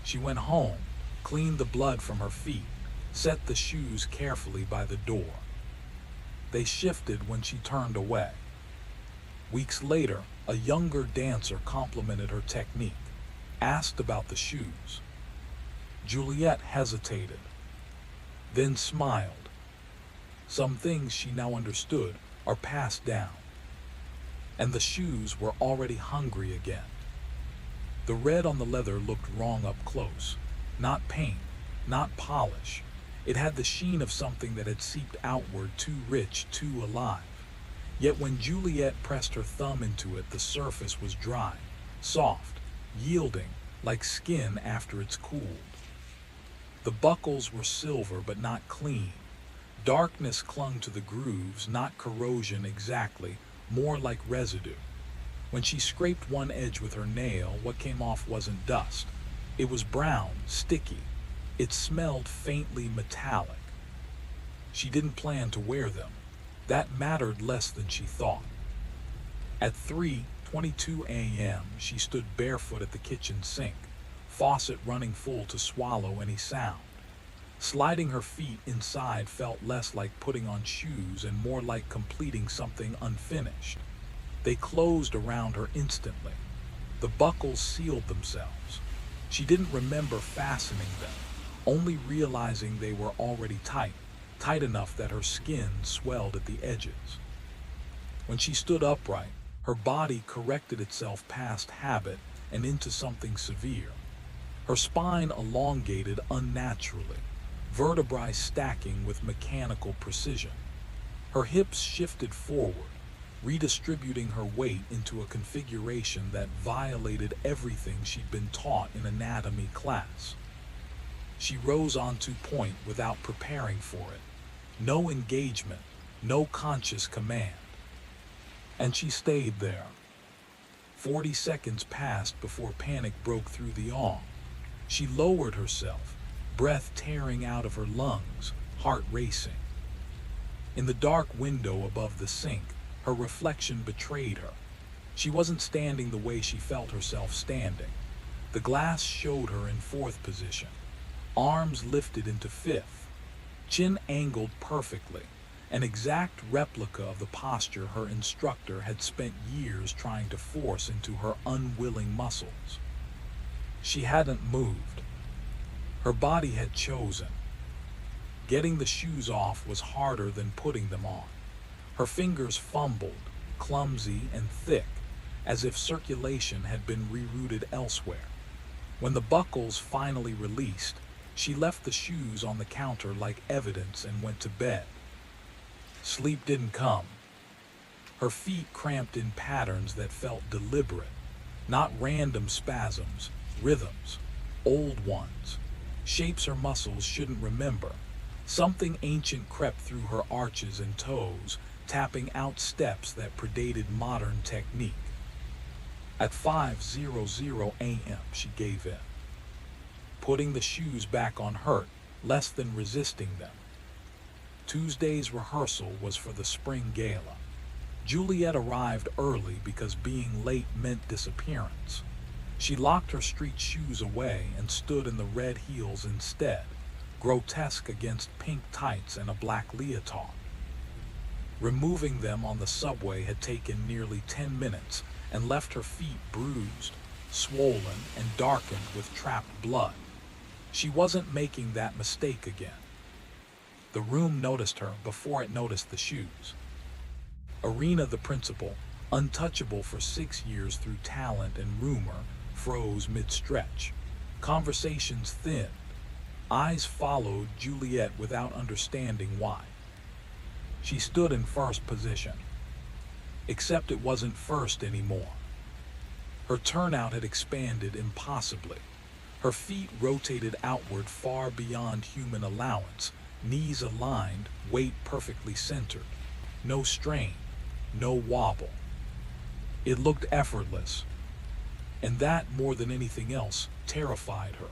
[SPEAKER 1] She went home, cleaned the blood from her feet, set the shoes carefully by the door. They shifted when she turned away. Weeks later, a younger dancer complimented her technique, asked about the shoes. Juliet hesitated, then smiled. Some things she now understood are passed down. And the shoes were already hungry again. The red on the leather looked wrong up close. Not paint, not polish. It had the sheen of something that had seeped outward, too rich, too alive. Yet when Juliet pressed her thumb into it, the surface was dry, soft, yielding, like skin after it's cooled. The buckles were silver but not clean. Darkness clung to the grooves, not corrosion exactly, more like residue. When she scraped one edge with her nail, what came off wasn't dust. It was brown, sticky. It smelled faintly metallic. She didn't plan to wear them. That mattered less than she thought. At 3:22 a.m., she stood barefoot at the kitchen sink, faucet running full to swallow any sound. Sliding her feet inside felt less like putting on shoes and more like completing something unfinished. They closed around her instantly. The buckles sealed themselves. She didn't remember fastening them, only realizing they were already tight enough that her skin swelled at the edges. When she stood upright, her body corrected itself past habit and into something severe. Her spine elongated unnaturally, vertebrae stacking with mechanical precision. Her hips shifted forward, redistributing her weight into a configuration that violated everything she'd been taught in anatomy class. She rose onto point without preparing for it. No engagement, no conscious command. And she stayed there. 40 seconds passed before panic broke through the awe. She lowered herself, breath tearing out of her lungs, heart racing. In the dark window above the sink, her reflection betrayed her. She wasn't standing the way she felt herself standing. The glass showed her in fourth position, arms lifted into fifth, chin angled perfectly, an exact replica of the posture her instructor had spent years trying to force into her unwilling muscles. She hadn't moved. Her body had chosen. Getting the shoes off was harder than putting them on. Her fingers fumbled, clumsy and thick, as if circulation had been rerouted elsewhere. When the buckles finally released, she left the shoes on the counter like evidence and went to bed. Sleep didn't come. Her feet cramped in patterns that felt deliberate, not random spasms, rhythms, old ones, shapes her muscles shouldn't remember. Something ancient crept through her arches and toes, tapping out steps that predated modern technique. At 5:00 a.m., she gave in. Putting the shoes back on hurt, less than resisting them. Tuesday's rehearsal was for the spring gala. Juliet arrived early because being late meant disappearance. She locked her street shoes away and stood in the red heels instead, grotesque against pink tights and a black leotard. Removing them on the subway had taken nearly 10 minutes and left her feet bruised, swollen, and darkened with trapped blood. She wasn't making that mistake again. The room noticed her before it noticed the shoes. Arena, the principal, untouchable for 6 years through talent and rumor, froze mid-stretch. Conversations thinned. Eyes followed Juliet without understanding why. She stood in first position. Except it wasn't first anymore. Her turnout had expanded impossibly. Her feet rotated outward far beyond human allowance, knees aligned, weight perfectly centered. No strain, no wobble. It looked effortless, and that, more than anything else, terrified her.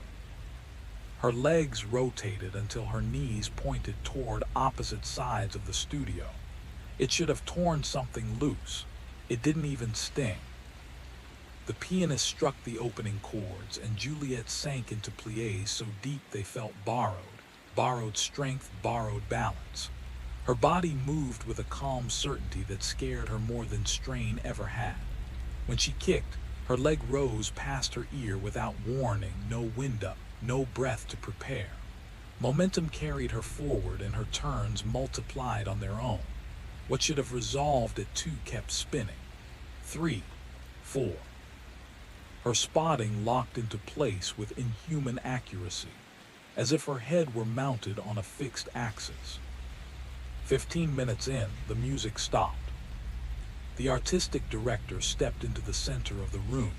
[SPEAKER 1] Her legs rotated until her knees pointed toward opposite sides of the studio. It should have torn something loose. It didn't even sting. The pianist struck the opening chords, and Juliet sank into pliés so deep they felt borrowed strength, borrowed balance. Her body moved with a calm certainty that scared her more than strain ever had. When she kicked, her leg rose past her ear without warning, no wind up, no breath to prepare. Momentum carried her forward, and her turns multiplied on their own. What should have resolved at 2 kept spinning. 3, 4. Her spotting locked into place with inhuman accuracy, as if her head were mounted on a fixed axis. 15 minutes in, the music stopped. The artistic director stepped into the center of the room.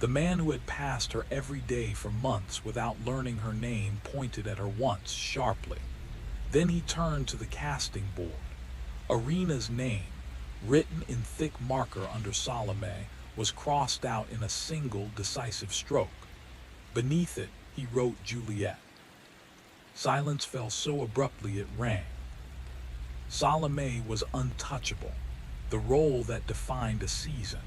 [SPEAKER 1] The man who had passed her every day for months without learning her name pointed at her once, sharply. Then he turned to the casting board. Arena's name, written in thick marker under Salome, was crossed out in a single decisive stroke. Beneath it, he wrote Juliet. Silence fell so abruptly it rang. Salome was untouchable, the role that defined a season,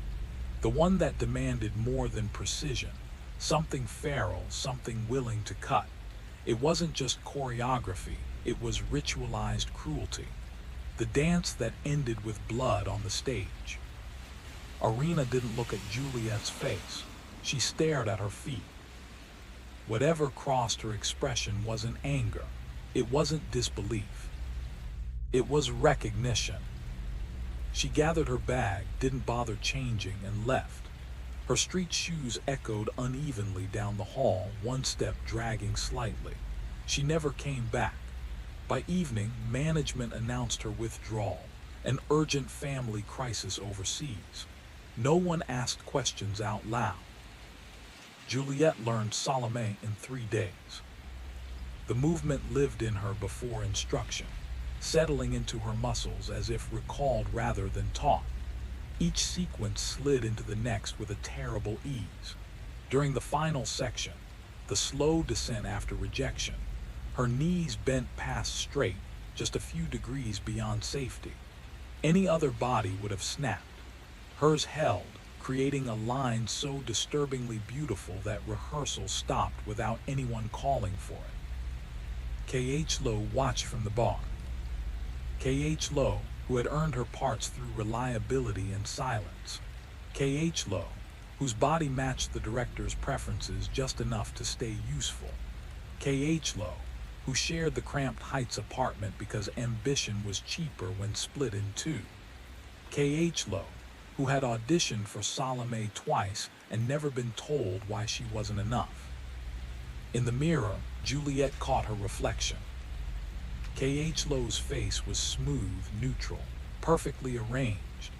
[SPEAKER 1] the one that demanded more than precision, something feral, something willing to cut. It wasn't just choreography, it was ritualized cruelty, the dance that ended with blood on the stage. Arena didn't look at Juliet's face. She stared at her feet. Whatever crossed her expression wasn't anger. It wasn't disbelief. It was recognition. She gathered her bag, didn't bother changing, and left. Her street shoes echoed unevenly down the hall, one step dragging slightly. She never came back. By evening, management announced her withdrawal, an urgent family crisis overseas. No one asked questions out loud. Juliet learned Salome in 3 days. The movement lived in her before instruction, settling into her muscles as if recalled rather than taught. Each sequence slid into the next with a terrible ease. During the final section, the slow descent after rejection, her knees bent past straight, just a few degrees beyond safety. Any other body would have snapped. Hers held, creating a line so disturbingly beautiful that rehearsal stopped without anyone calling for it. K.H. Lowe watched from the bar. K.H. Lowe, who had earned her parts through reliability and silence. K.H. Lowe, whose body matched the director's preferences just enough to stay useful. K.H. Lowe, who shared the cramped Heights apartment because ambition was cheaper when split in two. K.H. Lowe, who had auditioned for Salome twice and never been told why she wasn't enough. In the mirror, Juliet caught her reflection. K.H. Lowe's face was smooth, neutral, perfectly arranged,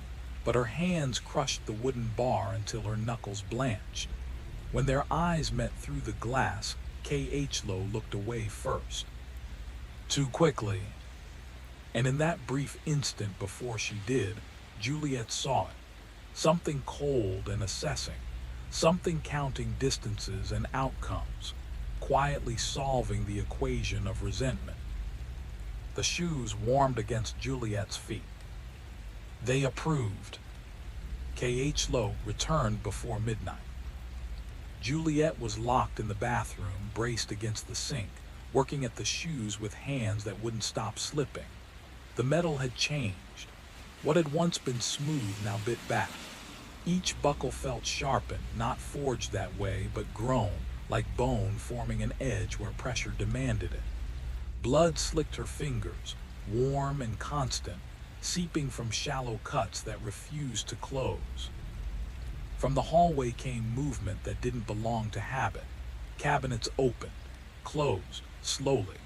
[SPEAKER 1] but her hands crushed the wooden bar until her knuckles blanched. When their eyes met through the glass, K.H. Lowe looked away first. Too quickly. And in that brief instant before she did, Juliet saw it. Something cold and assessing, something counting distances and outcomes, quietly solving the equation of resentment. The shoes warmed against Juliet's feet. They approved. K.H. Lowe returned before midnight. Juliet was locked in the bathroom, braced against the sink, working at the shoes with hands that wouldn't stop slipping. The metal had changed. What had once been smooth now bit back. Each buckle felt sharpened, not forged that way, but grown, like bone forming an edge where pressure demanded it. Blood slicked her fingers, warm and constant, seeping from shallow cuts that refused to close. From the hallway came movement that didn't belong to habit. Cabinets opened, closed, slowly.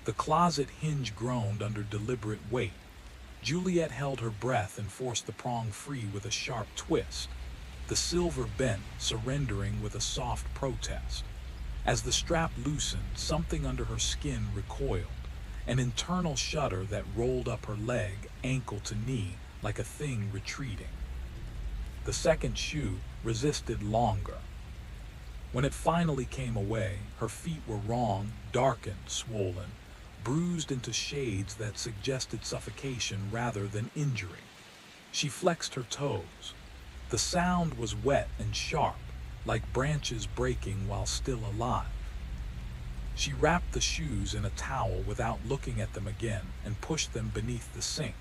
[SPEAKER 1] The closet hinge groaned under deliberate weight. Juliet held her breath and forced the prong free with a sharp twist. The silver bent, surrendering with a soft protest. As the strap loosened, something under her skin recoiled, an internal shudder that rolled up her leg, ankle to knee, like a thing retreating. The second shoe resisted longer. When it finally came away, her feet were wrong, darkened, swollen, bruised into shades that suggested suffocation rather than injury. She flexed her toes. The sound was wet and sharp, like branches breaking while still alive. She wrapped the shoes in a towel without looking at them again and pushed them beneath the sink,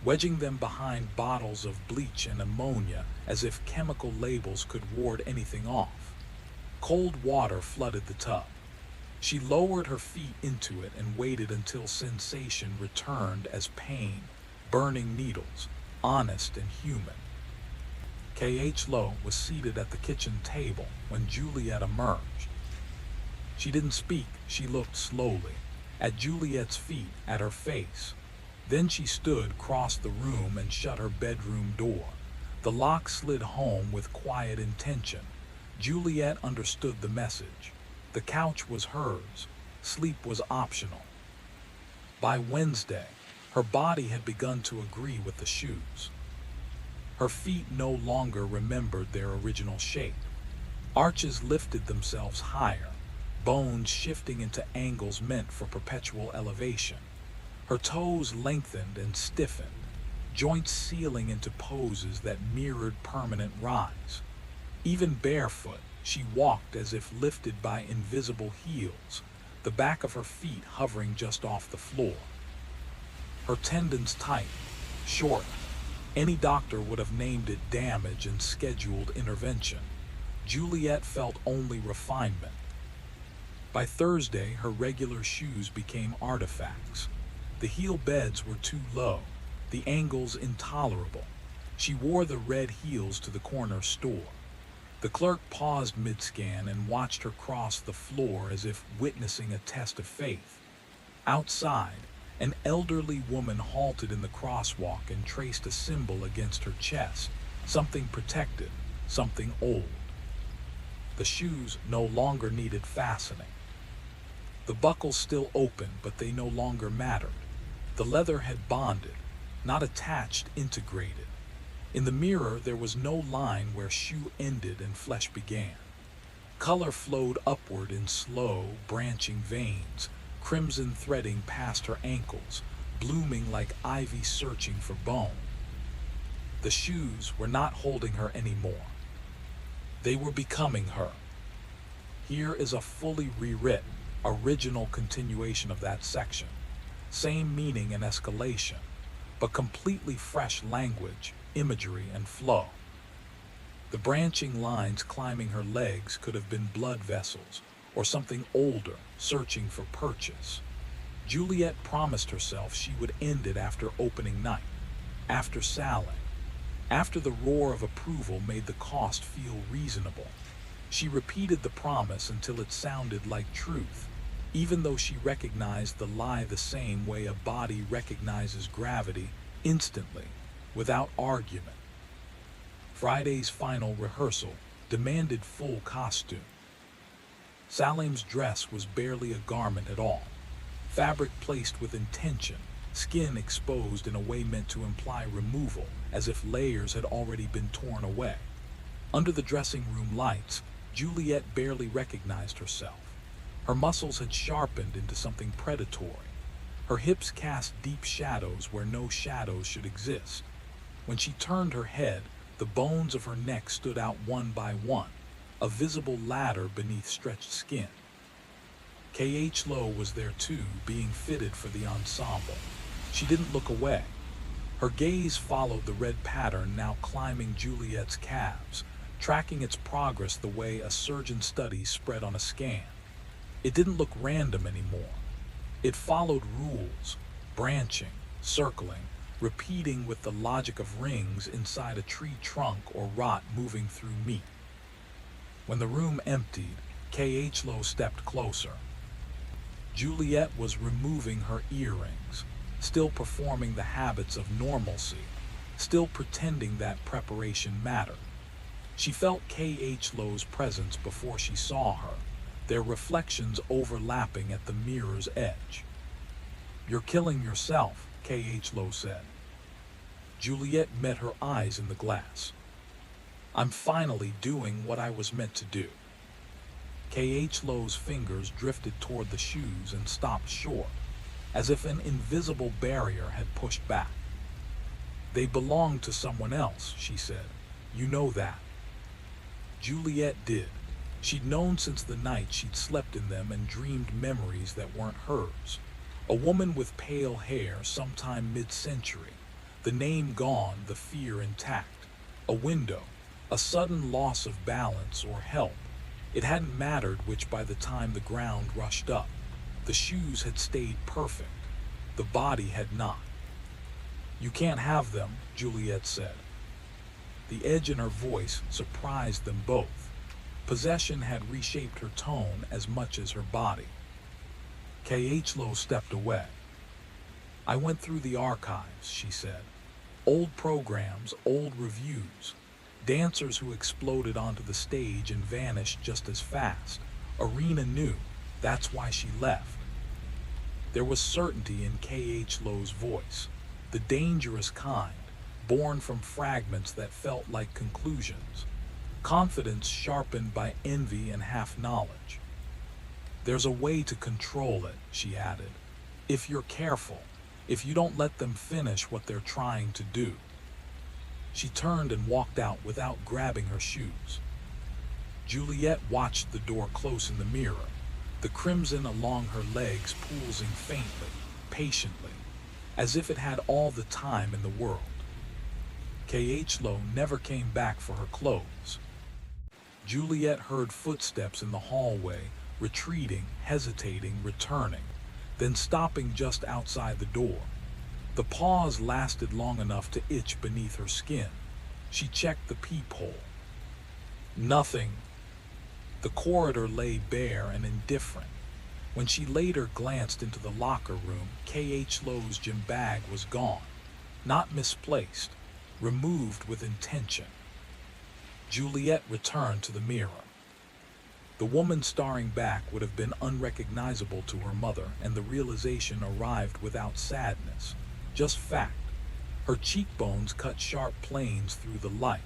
[SPEAKER 1] wedging them behind bottles of bleach and ammonia as if chemical labels could ward anything off. Cold water flooded the tub. She lowered her feet into it and waited until sensation returned as pain, burning needles, honest and human. K.H. Lowe was seated at the kitchen table when Juliet emerged. She didn't speak, she looked slowly, at Juliet's feet, at her face. Then she stood, crossed the room, and shut her bedroom door. The lock slid home with quiet intention. Juliet understood the message. The couch was hers. Sleep was optional. By Wednesday, her body had begun to agree with the shoes. Her feet no longer remembered their original shape. Arches lifted themselves higher, bones shifting into angles meant for perpetual elevation. Her toes lengthened and stiffened, joints sealing into poses that mirrored permanent rise. Even barefoot, she walked as if lifted by invisible heels, the back of her feet hovering just off the floor. Her tendons tight, short. Any doctor would have named it damage and scheduled intervention. Juliet felt only refinement. By Thursday, her regular shoes became artifacts. The heel beds were too low, the angles intolerable. She wore the red heels to the corner store. The clerk paused mid-scan and watched her cross the floor as if witnessing a test of faith. Outside, an elderly woman halted in the crosswalk and traced a symbol against her chest, something protective, something old. The shoes no longer needed fastening. The buckles still open, but they no longer mattered. The leather had bonded, not attached, integrated. In the mirror, there was no line where shoe ended and flesh began. Color flowed upward in slow, branching veins, crimson threading past her ankles, blooming like ivy searching for bone. The shoes were not holding her anymore. They were becoming her. Here is a fully rewritten, original continuation of that section. Same meaning and escalation, but completely fresh language, imagery, and flow. The branching lines climbing her legs could have been blood vessels, or something older, searching for purchase. Juliet promised herself she would end it after opening night, after Sally, after the roar of approval made the cost feel reasonable. She repeated the promise until it sounded like truth, even though she recognized the lie the same way a body recognizes gravity, instantly, without argument. Friday's final rehearsal demanded full costume. Salim's dress was barely a garment at all. Fabric placed with intention, skin exposed in a way meant to imply removal, as if layers had already been torn away. Under the dressing room lights, Juliet barely recognized herself. Her muscles had sharpened into something predatory. Her hips cast deep shadows where no shadows should exist. When she turned her head, the bones of her neck stood out one by one, a visible ladder beneath stretched skin. K.H. Lowe was there too, being fitted for the ensemble. She didn't look away. Her gaze followed the red pattern now climbing Juliet's calves, tracking its progress the way a surgeon studies spread on a scan. It didn't look random anymore. It followed rules, branching, circling, repeating with the logic of rings inside a tree trunk or rot moving through meat. When the room emptied, K.H. Lowe stepped closer. Juliet was removing her earrings, still performing the habits of normalcy, still pretending that preparation mattered. She felt K.H. Lowe's presence before she saw her, their reflections overlapping at the mirror's edge. "You're killing yourself," K.H. Lowe said. Juliet met her eyes in the glass. "I'm finally doing what I was meant to do." K.H. Lowe's fingers drifted toward the shoes and stopped short, as if an invisible barrier had pushed back. "They belong to someone else," she said. "You know that." Juliet did. She'd known since the night she'd slept in them and dreamed memories that weren't hers. A woman with pale hair sometime mid-century, the name gone, the fear intact. A window, a sudden loss of balance or help. It hadn't mattered which by the time the ground rushed up. The shoes had stayed perfect. The body had not. "You can't have them," Juliet said. The edge in her voice surprised them both. Possession had reshaped her tone as much as her body. K.H. Lowe stepped away. "I went through the archives," she said. "Old programs, old reviews. Dancers who exploded onto the stage and vanished just as fast. Arena knew. That's why she left." There was certainty in K.H. Lowe's voice, the dangerous kind, born from fragments that felt like conclusions. Confidence sharpened by envy and half-knowledge. "There's a way to control it," she added. "If you're careful, if you don't let them finish what they're trying to do." She turned and walked out without grabbing her shoes. Juliet watched the door close in the mirror, the crimson along her legs pulsing faintly, patiently, as if it had all the time in the world. K.H. Lowe never came back for her clothes. Juliet heard footsteps in the hallway, retreating, hesitating, returning, then stopping just outside the door. The pause lasted long enough to itch beneath her skin. She checked the peephole. Nothing. The corridor lay bare and indifferent. When she later glanced into the locker room, K.H. Lowe's gym bag was gone. Not misplaced, removed with intention. Juliet returned to the mirror. The woman staring back would have been unrecognizable to her mother, and the realization arrived without sadness, just fact. Her cheekbones cut sharp planes through the light.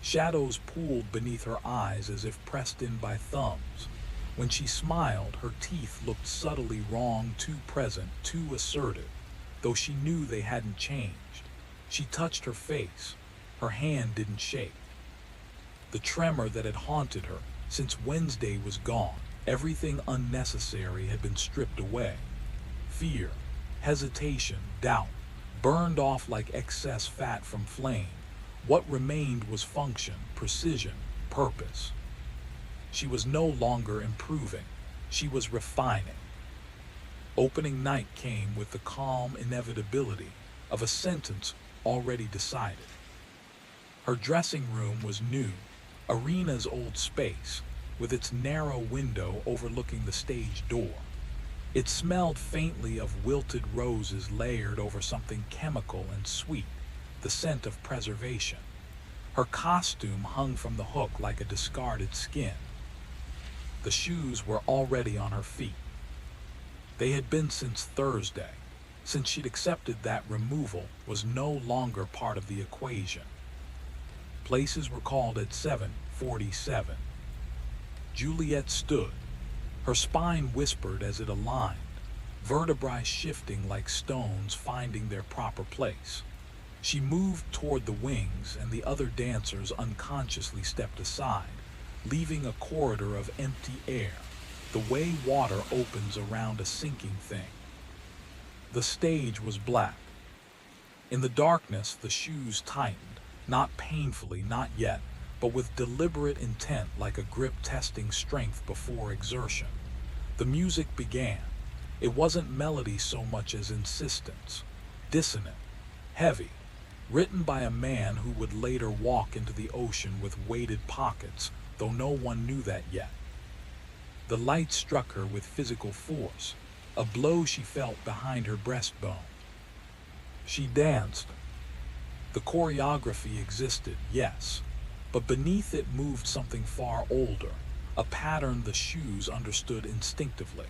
[SPEAKER 1] Shadows pooled beneath her eyes as if pressed in by thumbs. When she smiled, her teeth looked subtly wrong, too present, too assertive, though she knew they hadn't changed. She touched her face. Her hand didn't shake. The tremor that had haunted her since Wednesday was gone. Everything unnecessary had been stripped away. Fear, hesitation, doubt, burned off like excess fat from flame. What remained was function, precision, purpose. She was no longer improving. She was refining. Opening night came with the calm inevitability of a sentence already decided. Her dressing room was new, Arena's old space, with its narrow window overlooking the stage door. It smelled faintly of wilted roses layered over something chemical and sweet, the scent of preservation. Her costume hung from the hook like a discarded skin. The shoes were already on her feet. They had been since Thursday, since she'd accepted that removal was no longer part of the equation. Places were called at 7:47. Juliet stood. Her spine whispered as it aligned, vertebrae shifting like stones finding their proper place. She moved toward the wings, and the other dancers unconsciously stepped aside, leaving a corridor of empty air, the way water opens around a sinking thing. The stage was black. In the darkness, the shoes tightened, not painfully, not yet, but with deliberate intent, like a grip testing strength before exertion. The music began. It wasn't melody so much as insistence, dissonant, heavy, written by a man who would later walk into the ocean with weighted pockets, though no one knew that yet. The light struck her with physical force, a blow she felt behind her breastbone. She danced. The choreography existed, yes, but beneath it moved something far older, a pattern the shoes understood instinctively.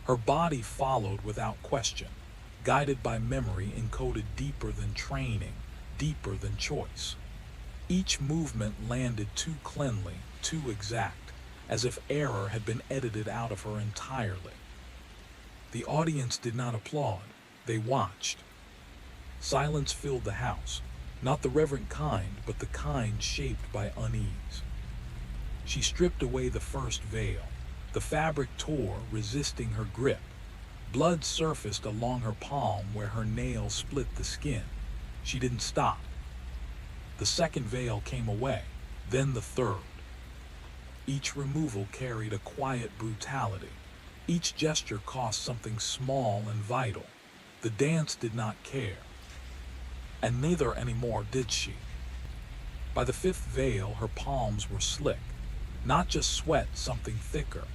[SPEAKER 1] Her body followed without question, guided by memory encoded deeper than training, deeper than choice. Each movement landed too cleanly, too exact, as if error had been edited out of her entirely. The audience did not applaud, they watched. Silence filled the house, not the reverent kind, but the kind shaped by unease. She stripped away the first veil. The fabric tore, resisting her grip. Blood surfaced along her palm where her nail split the skin. She didn't stop. The second veil came away, then the third. Each removal carried a quiet brutality. Each gesture cost something small and vital. The dance did not care. And neither anymore did she. By the fifth veil, her palms were slick. Not just sweat, something thicker.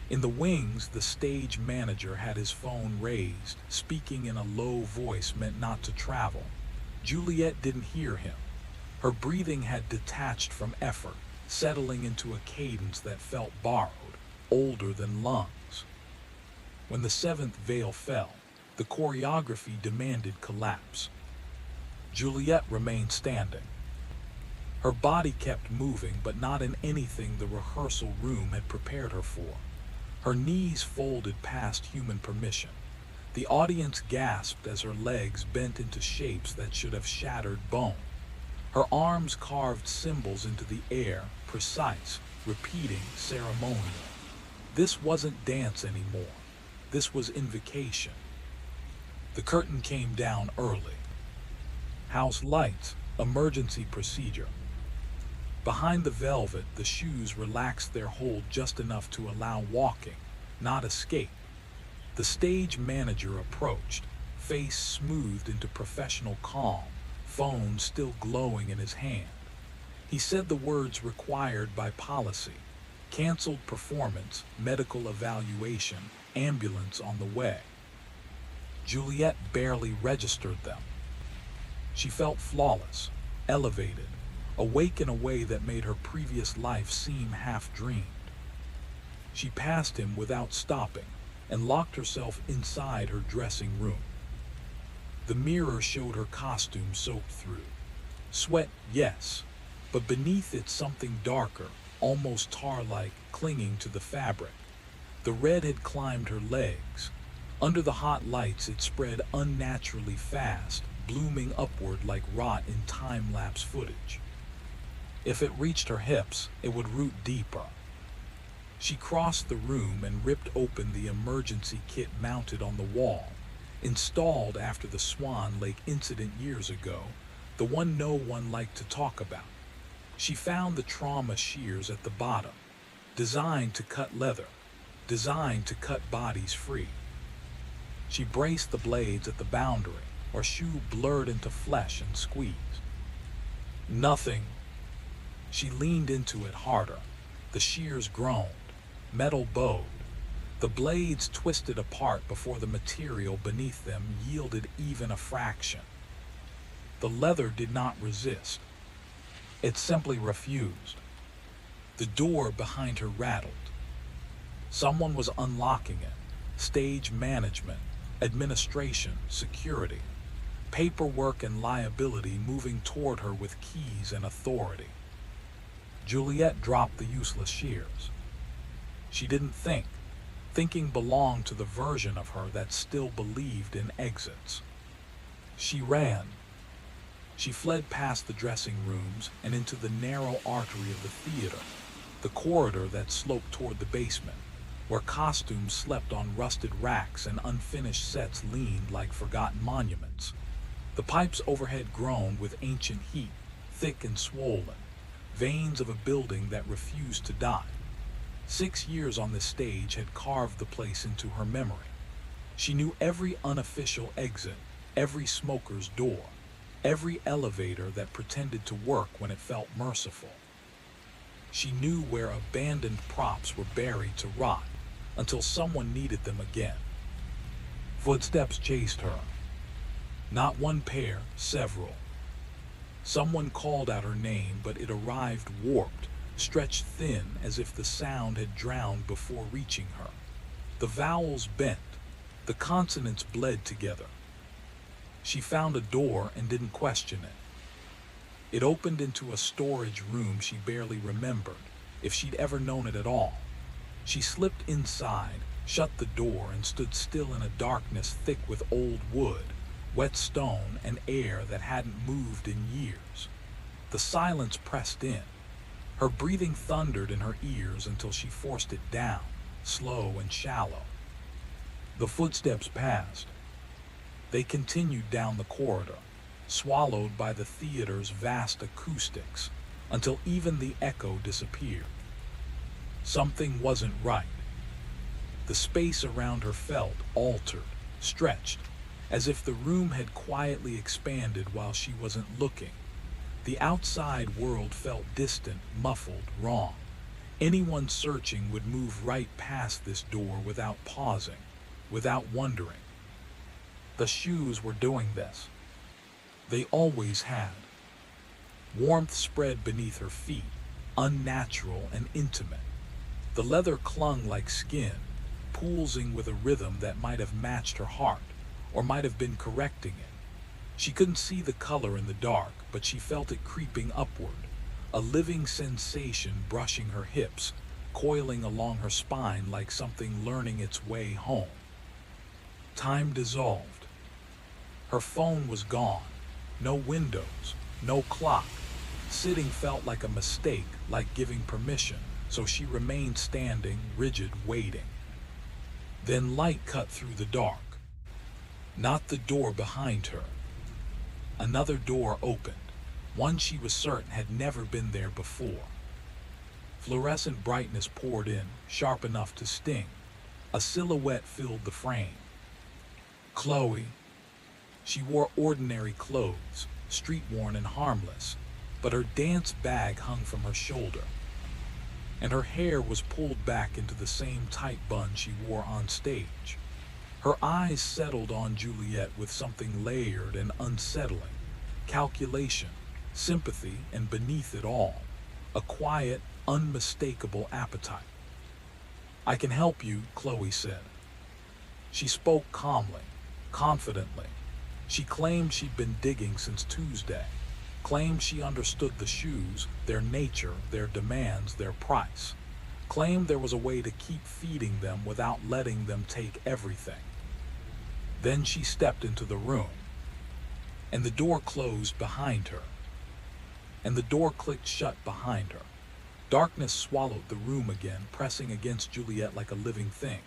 [SPEAKER 1] In the wings, the stage manager had his phone raised, speaking in a low voice meant not to travel. Juliet didn't hear him. Her breathing had detached from effort, settling into a cadence that felt borrowed, older than lungs. When the seventh veil fell, the choreography demanded collapse. Juliet remained standing. Her body kept moving, but not in anything the rehearsal room had prepared her for. Her knees folded past human permission. The audience gasped as her legs bent into shapes that should have shattered bone. Her arms carved symbols into the air, precise, repeating, ceremonial. This wasn't dance anymore. This was invocation. The curtain came down early. House lights, emergency procedure. Behind the velvet, the shoes relaxed their hold just enough to allow walking, not escape. The stage manager approached, face smoothed into professional calm, phone still glowing in his hand. He said the words required by policy: canceled performance, medical evaluation, ambulance on the way. Juliet barely registered them. She felt flawless, elevated, awake in a way that made her previous life seem half-dreamed. She passed him without stopping and locked herself inside her dressing room. The mirror showed her costume soaked through. Sweat, yes, but beneath it something darker, almost tar-like, clinging to the fabric. The red had climbed her legs. Under the hot lights, it spread unnaturally fast, blooming upward like rot in time-lapse footage. If it reached her hips, it would root deeper. She crossed the room and ripped open the emergency kit mounted on the wall, installed after the Swan Lake incident years ago, the one no one liked to talk about. She found the trauma shears at the bottom, designed to cut leather, designed to cut bodies free. She braced the blades at the boundary, or shoe blurred into flesh and squeezed. Nothing. She leaned into it harder. The shears groaned, metal bowed. The blades twisted apart before the material beneath them yielded even a fraction. The leather did not resist. It simply refused. The door behind her rattled. Someone was unlocking it. Stage management, administration, security, paperwork and liability moving toward her with keys and authority. Juliet dropped the useless shears. She didn't think. Thinking belonged to the version of her that still believed in exits. She ran. She fled past the dressing rooms and into the narrow artery of the theater, the corridor that sloped toward the basement, where costumes slept on rusted racks and unfinished sets leaned like forgotten monuments. The pipes overhead groaned with ancient heat, thick and swollen, veins of a building that refused to die. 6 years on the stage had carved the place into her memory. She knew every unofficial exit, every smoker's door, every elevator that pretended to work when it felt merciful. She knew where abandoned props were buried to rot until someone needed them again. Footsteps chased her. Not one pair, several. Someone called out her name, but it arrived warped, stretched thin as if the sound had drowned before reaching her. The vowels bent, the consonants bled together. She found a door and didn't question it. It opened into a storage room she barely remembered, if she'd ever known it at all. She slipped inside, shut the door, and stood still in a darkness thick with old wood, wet stone, and air that hadn't moved in years. The silence pressed in. Her breathing thundered in her ears until she forced it down, slow and shallow. The footsteps passed. They continued down the corridor, swallowed by the theater's vast acoustics, until even the echo disappeared. Something wasn't right. The space around her felt altered, stretched, as if the room had quietly expanded while she wasn't looking. The outside world felt distant, muffled, wrong. Anyone searching would move right past this door without pausing, without wondering. The shoes were doing this. They always had. Warmth spread beneath her feet, unnatural and intimate. The leather clung like skin, pulsing with a rhythm that might have matched her heart, or might have been correcting it. She couldn't see the color in the dark, but she felt it creeping upward, a living sensation brushing her hips, coiling along her spine like something learning its way home. Time dissolved. Her phone was gone. No windows, no clock. Sitting felt like a mistake, like giving permission, so she remained standing, rigid, waiting. Then light cut through the dark. Not the door behind her. Another door opened, one she was certain had never been there before. Fluorescent brightness poured in, sharp enough to sting. A silhouette filled the frame. Chloe. She wore ordinary clothes, street-worn and harmless, but her dance bag hung from her shoulder, and her hair was pulled back into the same tight bun she wore on stage. Her eyes settled on Juliet with something layered and unsettling, calculation, sympathy, and beneath it all, a quiet, unmistakable appetite. "I can help you," Chloe said. She spoke calmly, confidently. She claimed she'd been digging since Tuesday, claimed she understood the shoes, their nature, their demands, their price, claimed there was a way to keep feeding them without letting them take everything. Then she stepped into the room, and the door closed behind her, and the door clicked shut behind her. Darkness swallowed the room again, pressing against Juliet like a living thing.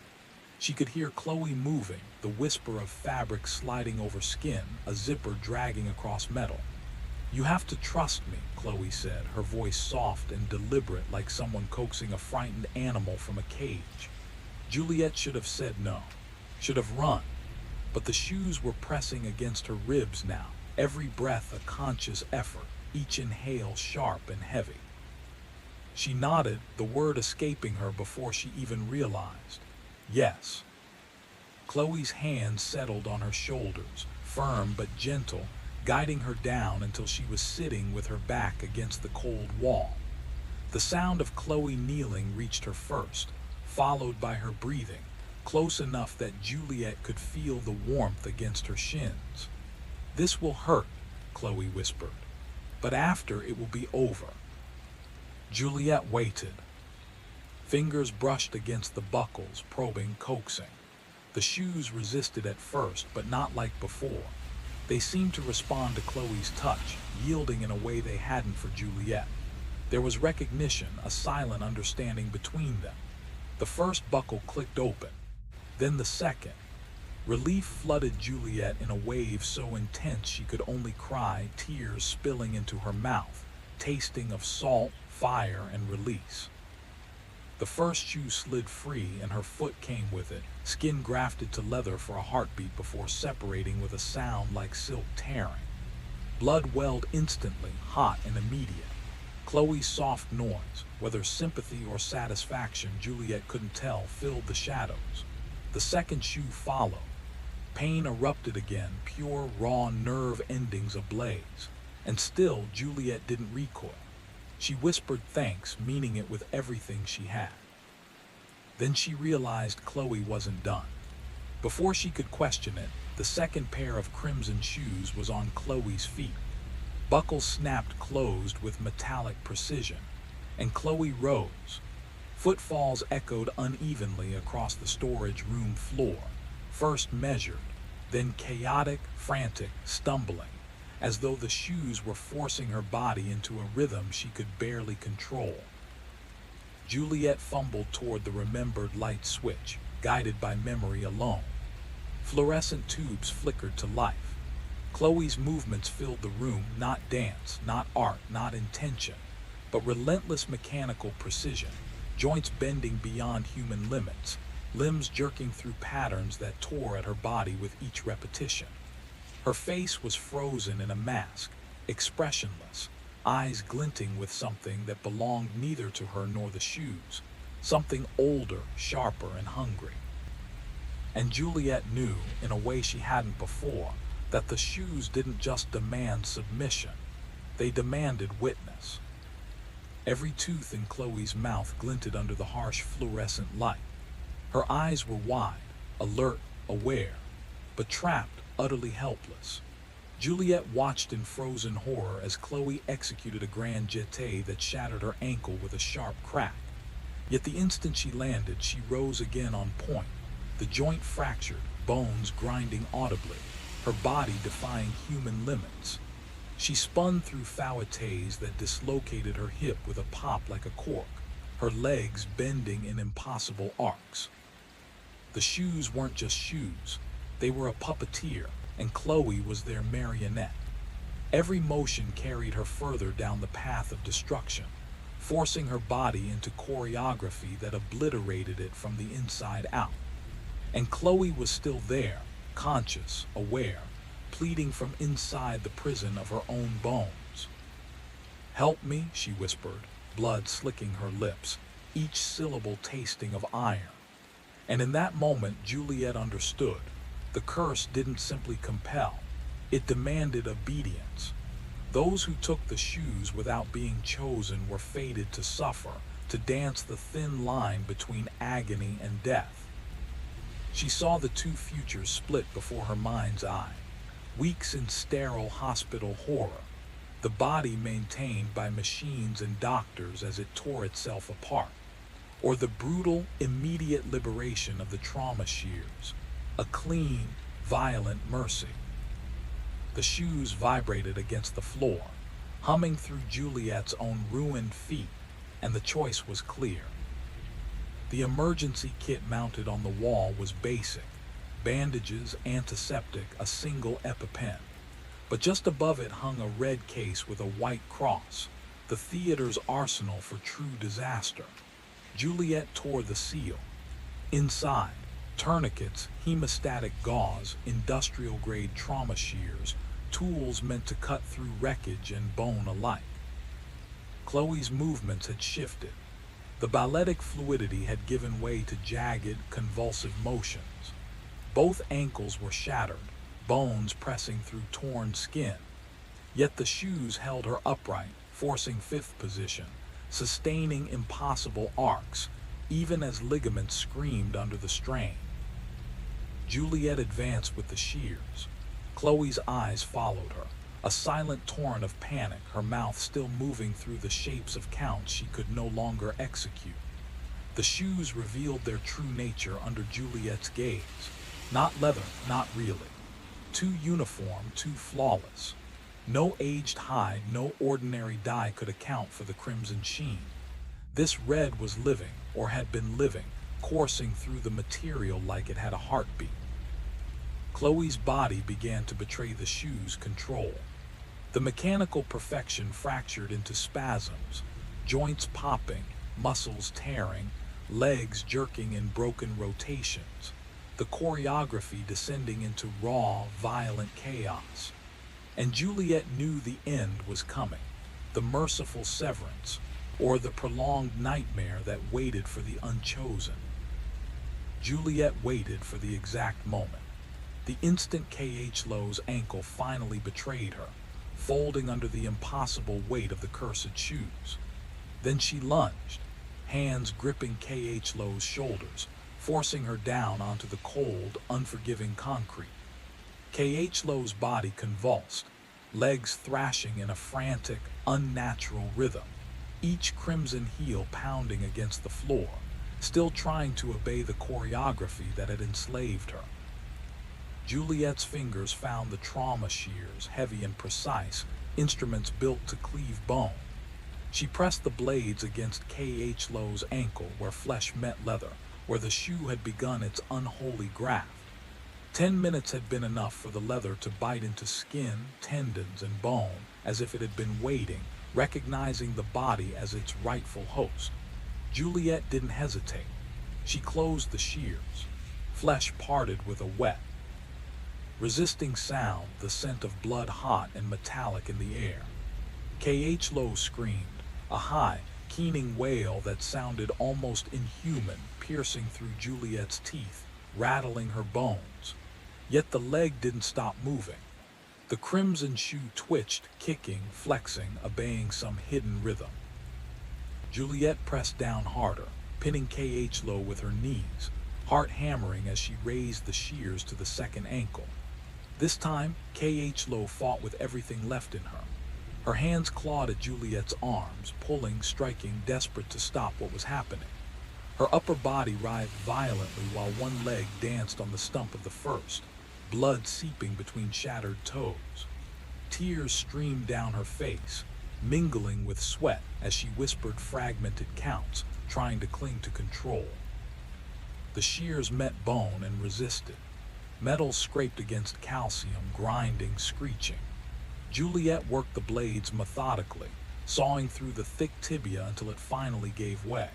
[SPEAKER 1] She could hear Chloe moving, the whisper of fabric sliding over skin, a zipper dragging across metal. "You have to trust me," Chloe said, her voice soft and deliberate like someone coaxing a frightened animal from a cage. Juliet should have said no, should have run, but the shoes were pressing against her ribs now, every breath a conscious effort, each inhale sharp and heavy. She nodded, the word escaping her before she even realized. Yes. Chloe's hand settled on her shoulders, firm but gentle, guiding her down until she was sitting with her back against the cold wall. The sound of Chloe kneeling reached her first, followed by her breathing, close enough that Juliet could feel the warmth against her shins. "This will hurt," Chloe whispered, "but after it will be over." Juliet waited. Fingers brushed against the buckles, probing, coaxing. The shoes resisted at first, but not like before. They seemed to respond to Chloe's touch, yielding in a way they hadn't for Juliet. There was recognition, a silent understanding between them. The first buckle clicked open, then the second. Relief flooded Juliet in a wave so intense she could only cry, tears spilling into her mouth, tasting of salt, fire, and release. The first shoe slid free and her foot came with it, skin grafted to leather for a heartbeat before separating with a sound like silk tearing. Blood welled instantly, hot and immediate. Chloe's soft noise, whether sympathy or satisfaction Juliet couldn't tell, filled the shadows. The second shoe followed. Pain erupted again, pure, raw nerve endings ablaze. And still Juliet didn't recoil. She whispered thanks, meaning it with everything she had. Then she realized Chloe wasn't done. Before she could question it, the second pair of crimson shoes was on Chloe's feet. Buckles snapped closed with metallic precision, and Chloe rose. Footfalls echoed unevenly across the storage room floor, first measured, then chaotic, frantic, stumbling, as though the shoes were forcing her body into a rhythm she could barely control. Juliet fumbled toward the remembered light switch, guided by memory alone. Fluorescent tubes flickered to life. Chloe's movements filled the room, not dance, not art, not intention, but relentless mechanical precision, joints bending beyond human limits, limbs jerking through patterns that tore at her body with each repetition. Her face was frozen in a mask, expressionless, eyes glinting with something that belonged neither to her nor the shoes, something older, sharper, and hungry. And Juliet knew, in a way she hadn't before, that the shoes didn't just demand submission, they demanded witness. Every tooth in Chloe's mouth glinted under the harsh fluorescent light. Her eyes were wide, alert, aware, but trapped, utterly helpless. Juliet watched in frozen horror as Chloe executed a grand jeté that shattered her ankle with a sharp crack. Yet the instant she landed, she rose again on point, the joint fractured, bones grinding audibly, her body defying human limits. She spun through fouettes that dislocated her hip with a pop like a cork, her legs bending in impossible arcs. The shoes weren't just shoes. They were a puppeteer, and Chloe was their marionette. Every motion carried her further down the path of destruction, forcing her body into choreography that obliterated it from the inside out. And Chloe was still there, conscious, aware, pleading from inside the prison of her own bones. "Help me," she whispered, blood slicking her lips, each syllable tasting of iron. And in that moment, Juliet understood. The curse didn't simply compel, it demanded obedience. Those who took the shoes without being chosen were fated to suffer, to dance the thin line between agony and death. She saw the two futures split before her mind's eye. Weeks in sterile hospital horror, the body maintained by machines and doctors as it tore itself apart. or the brutal, immediate liberation of the trauma shears, a clean, violent mercy. The shoes vibrated against the floor, humming through Juliet's own ruined feet, and the choice was clear. The emergency kit mounted on the wall was basic: bandages, antiseptic, a single EpiPen. But just above it hung a red case with a white cross, the theater's arsenal for true disaster. Juliet tore the seal. Inside, tourniquets, hemostatic gauze, industrial-grade trauma shears, tools meant to cut through wreckage and bone alike. Chloe's movements had shifted. The balletic fluidity had given way to jagged, convulsive motions. Both ankles were shattered, bones pressing through torn skin. Yet the shoes held her upright, forcing fifth position, sustaining impossible arcs, even as ligaments screamed under the strain. Juliet advanced with the shears. Chloe's eyes followed her, a silent torrent of panic, her mouth still moving through the shapes of counts she could no longer execute. The shoes revealed their true nature under Juliet's gaze. Not leather, not really. Too uniform, too flawless. No aged hide, no ordinary dye could account for the crimson sheen. This red was living, or had been living, coursing through the material like it had a heartbeat. Chloe's body began to betray the shoe's control. The mechanical perfection fractured into spasms, joints popping, muscles tearing, legs jerking in broken rotations, the choreography descending into raw, violent chaos. And Juliet knew the end was coming, the merciful severance, or the prolonged nightmare that waited for the unchosen. Juliet waited for the exact moment. The instant K.H. Lowe's ankle finally betrayed her, folding under the impossible weight of the cursed shoes. Then she lunged, hands gripping K.H. Lowe's shoulders, forcing her down onto the cold, unforgiving concrete. K.H. Lowe's body convulsed, legs thrashing in a frantic, unnatural rhythm, each crimson heel pounding against the floor, still trying to obey the choreography that had enslaved her. Juliet's fingers found the trauma shears, heavy and precise, instruments built to cleave bone. She pressed the blades against K.H. Lowe's ankle where flesh met leather, where the shoe had begun its unholy graft. 10 minutes had been enough for the leather to bite into skin, tendons, and bone, as if it had been waiting, recognizing the body as its rightful host. Juliet didn't hesitate. She closed the shears. Flesh parted with a whet. Resisting sound, the scent of blood hot and metallic in the air. K.H. Lowe screamed, a high, keening wail that sounded almost inhuman, piercing through Juliet's teeth, rattling her bones. Yet the leg didn't stop moving. The crimson shoe twitched, kicking, flexing, obeying some hidden rhythm. Juliet pressed down harder, pinning K.H. Lowe with her knees, heart hammering as she raised the shears to the second ankle. This time, K.H. Lowe fought with everything left in her. Her hands clawed at Juliet's arms, pulling, striking, desperate to stop what was happening. Her upper body writhed violently while one leg danced on the stump of the first, blood seeping between shattered toes. Tears streamed down her face, mingling with sweat as she whispered fragmented counts, trying to cling to control. The shears met bone and resisted. Metal scraped against calcium, grinding, screeching. Juliet worked the blades methodically, sawing through the thick tibia until it finally gave way.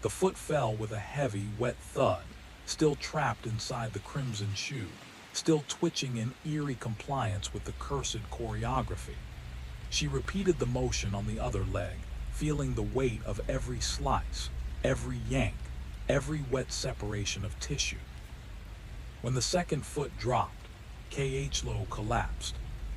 [SPEAKER 1] The foot fell with a heavy, wet thud, still trapped inside the crimson shoe, still twitching in eerie compliance with the cursed choreography. She repeated the motion on the other leg, feeling the weight of every slice, every yank, every wet separation of tissue. When the second foot dropped, K.H. Lowe collapsed,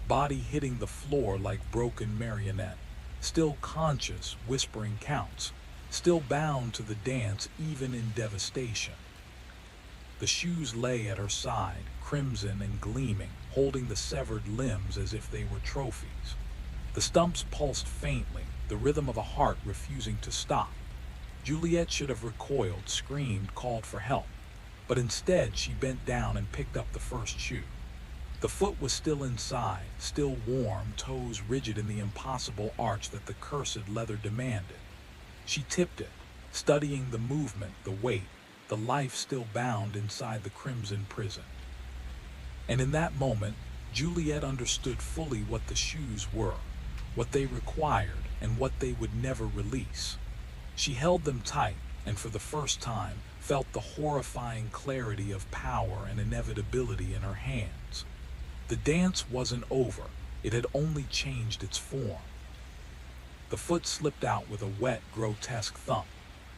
[SPEAKER 1] body hitting the floor like broken marionette, still conscious, whispering counts, still bound to the dance even in devastation. The shoes lay at her side, crimson and gleaming, holding the severed limbs as if they were trophies. The stumps pulsed faintly, the rhythm of a heart refusing to stop. Juliet should have recoiled, screamed, called for help, but instead she bent down and picked up the first shoe. The foot was still inside, still warm, toes rigid in the impossible arch that the cursed leather demanded. She tipped it, studying the movement, the weight, the life still bound inside the crimson prison. And in that moment, Juliet understood fully what the shoes were, what they required, and what they would never release. She held them tight, and for the first time, felt the horrifying clarity of power and inevitability in her hands. The dance wasn't over, it had only changed its form. The foot slipped out with a wet, grotesque thump,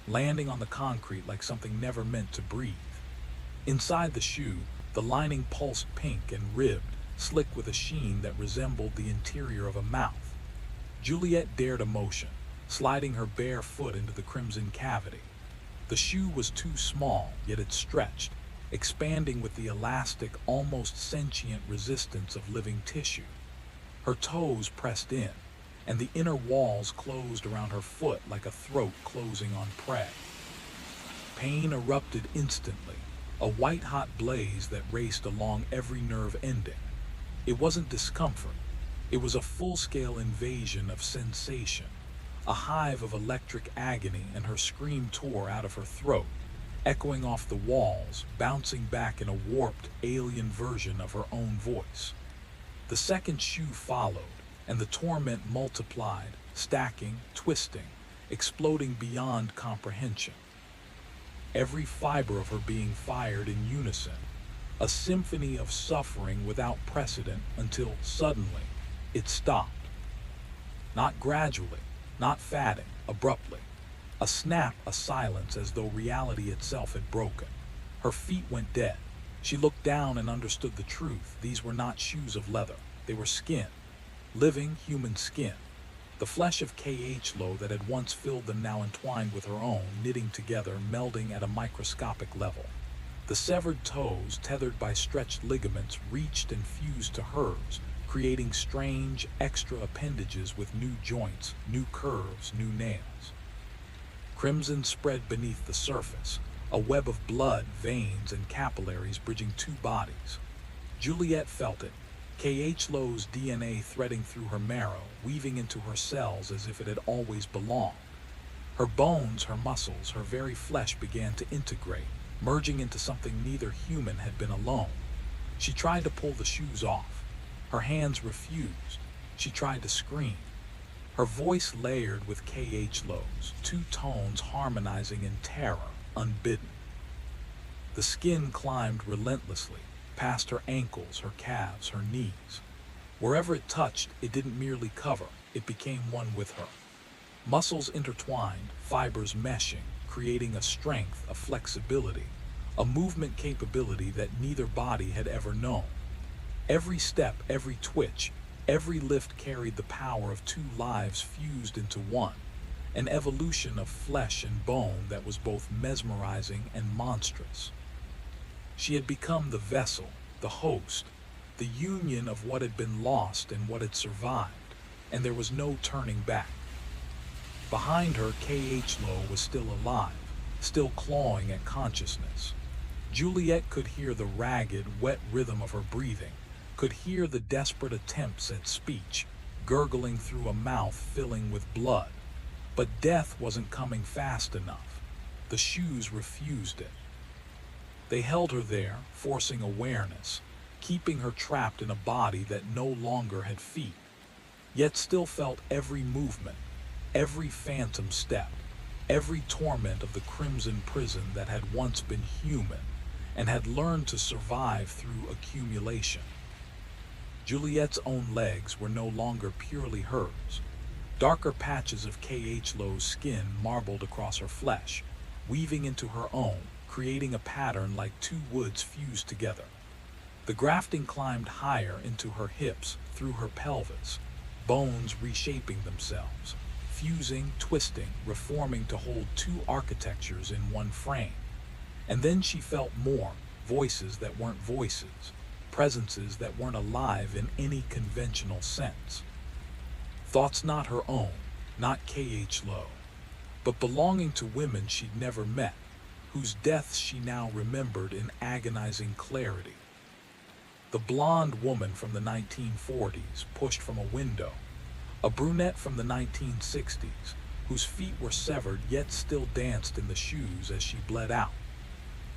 [SPEAKER 1] landing on the concrete like something never meant to breathe. Inside the shoe, the lining pulsed pink and ribbed, slick with a sheen that resembled the interior of a mouth. Juliet dared a motion, sliding her bare foot into the crimson cavity. The shoe was too small, yet it stretched, expanding with the elastic, almost sentient resistance of living tissue. Her toes pressed in, and the inner walls closed around her foot like a throat closing on prey. Pain erupted instantly, a white-hot blaze that raced along every nerve ending. It wasn't discomfort, it was a full-scale invasion of sensation, a hive of electric agony, and her scream tore out of her throat, echoing off the walls, bouncing back in a warped, alien version of her own voice. The second shoe followed, and the torment multiplied, stacking, twisting, exploding beyond comprehension. Every fiber of her being fired in unison, a symphony of suffering without precedent until, suddenly, it stopped. Not gradually, not fading, abruptly. A snap, a silence as though reality itself had broken. Her feet went dead. She looked down and understood the truth. These were not shoes of leather. They were skin. Living human skin. The flesh of K.H. Lowe that had once filled them now entwined with her own, knitting together, melding at a microscopic level. The severed toes, tethered by stretched ligaments, reached and fused to hers, creating strange, extra appendages with new joints, new curves, new nails. Crimson spread beneath the surface, a web of blood, veins, and capillaries bridging two bodies. Juliet felt it, K.H. Lowe's DNA threading through her marrow, weaving into her cells as if it had always belonged. Her bones, her muscles, her very flesh began to integrate, merging into something neither human had been alone. She tried to pull the shoes off. Her hands refused. She tried to scream. Her voice layered with K.H. Lowe's, two tones harmonizing in terror, unbidden. The skin climbed relentlessly, past her ankles, her calves, her knees. Wherever it touched, it didn't merely cover, it became one with her. Muscles intertwined, fibers meshing, creating a strength, a flexibility, a movement capability that neither body had ever known. Every step, every twitch, every lift carried the power of two lives fused into one, an evolution of flesh and bone that was both mesmerizing and monstrous. She had become the vessel, the host, the union of what had been lost and what had survived, and there was no turning back. Behind her, K.H. Lowe was still alive, still clawing at consciousness. Juliet could hear the ragged, wet rhythm of her breathing, could hear the desperate attempts at speech, gurgling through a mouth filling with blood. But death wasn't coming fast enough. The shoes refused it. They held her there, forcing awareness, keeping her trapped in a body that no longer had feet, yet still felt every movement, every phantom step, every torment of the crimson prison that had once been human and had learned to survive through accumulation. Juliet's own legs were no longer purely hers. Darker patches of K.H. Lowe's skin marbled across her flesh, weaving into her own, creating a pattern like two woods fused together. The grafting climbed higher into her hips, through her pelvis, bones reshaping themselves, fusing, twisting, reforming to hold two architectures in one frame. And then she felt more, voices that weren't voices, presences that weren't alive in any conventional sense. Thoughts not her own, not K.H. Lowe. but belonging to women she'd never met, whose deaths she now remembered in agonizing clarity. The blonde woman from the 1940s pushed from a window, a brunette from the 1960s, whose feet were severed yet still danced in the shoes as she bled out,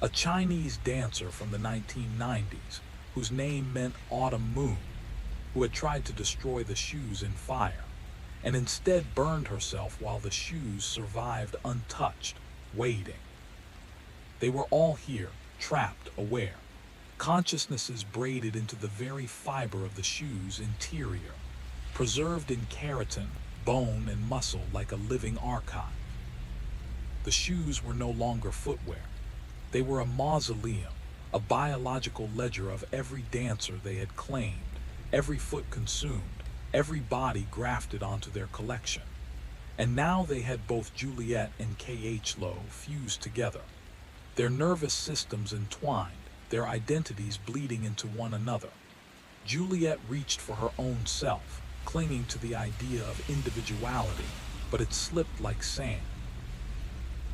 [SPEAKER 1] a Chinese dancer from the 1990s, whose name meant autumn moon, who had tried to destroy the shoes in fire, and instead burned herself while the shoes survived untouched, waiting. They were all here, trapped, aware, consciousnesses braided into the very fiber of the shoe's interior, preserved in keratin, bone, and muscle like a living archive. The shoes were no longer footwear. They were a mausoleum, a biological ledger of every dancer they had claimed, every foot consumed, every body grafted onto their collection. And now they had both Juliet and K.H. Lowe fused together, their nervous systems entwined, their identities bleeding into one another. Juliet reached for her own self, clinging to the idea of individuality, but it slipped like sand.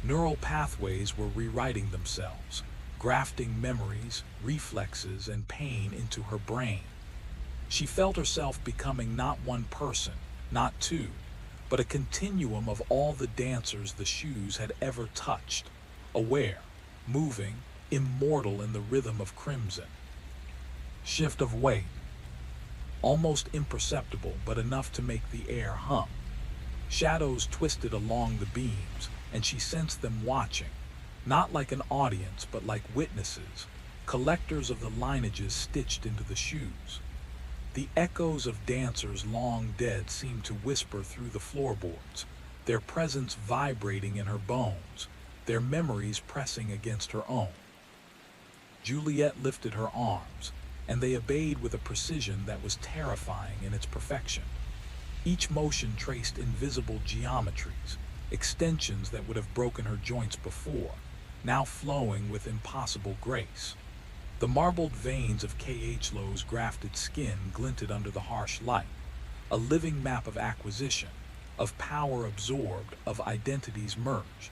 [SPEAKER 1] Neural pathways were rewriting themselves, grafting memories, reflexes, and pain into her brain. She felt herself becoming not one person, not two, but a continuum of all the dancers the shoes had ever touched, aware, moving, immortal in the rhythm of crimson. Shift of weight. Almost imperceptible, but enough to make the air hum. Shadows twisted along the beams, and she sensed them watching, not like an audience, but like witnesses, collectors of the lineages stitched into the shoes. The echoes of dancers long dead seemed to whisper through the floorboards, their presence vibrating in her bones, their memories pressing against her own. Juliet lifted her arms, and they obeyed with a precision that was terrifying in its perfection. Each motion traced invisible geometries, extensions that would have broken her joints before, now flowing with impossible grace. The marbled veins of K.H. Lowe's grafted skin glinted under the harsh light, a living map of acquisition, of power absorbed, of identities merged.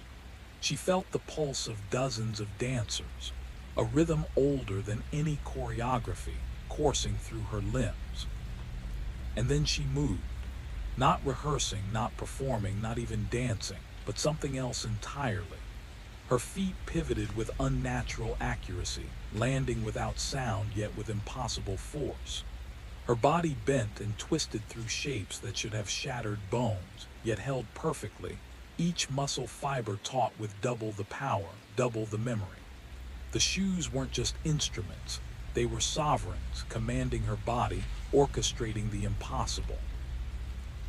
[SPEAKER 1] She felt the pulse of dozens of dancers, a rhythm older than any choreography coursing through her limbs. And then she moved, not rehearsing, not performing, not even dancing, but something else entirely. Her feet pivoted with unnatural accuracy, landing without sound yet with impossible force. Her body bent and twisted through shapes that should have shattered bones, yet held perfectly, each muscle fiber taut with double the power, double the memory. The shoes weren't just instruments, they were sovereigns, commanding her body, orchestrating the impossible.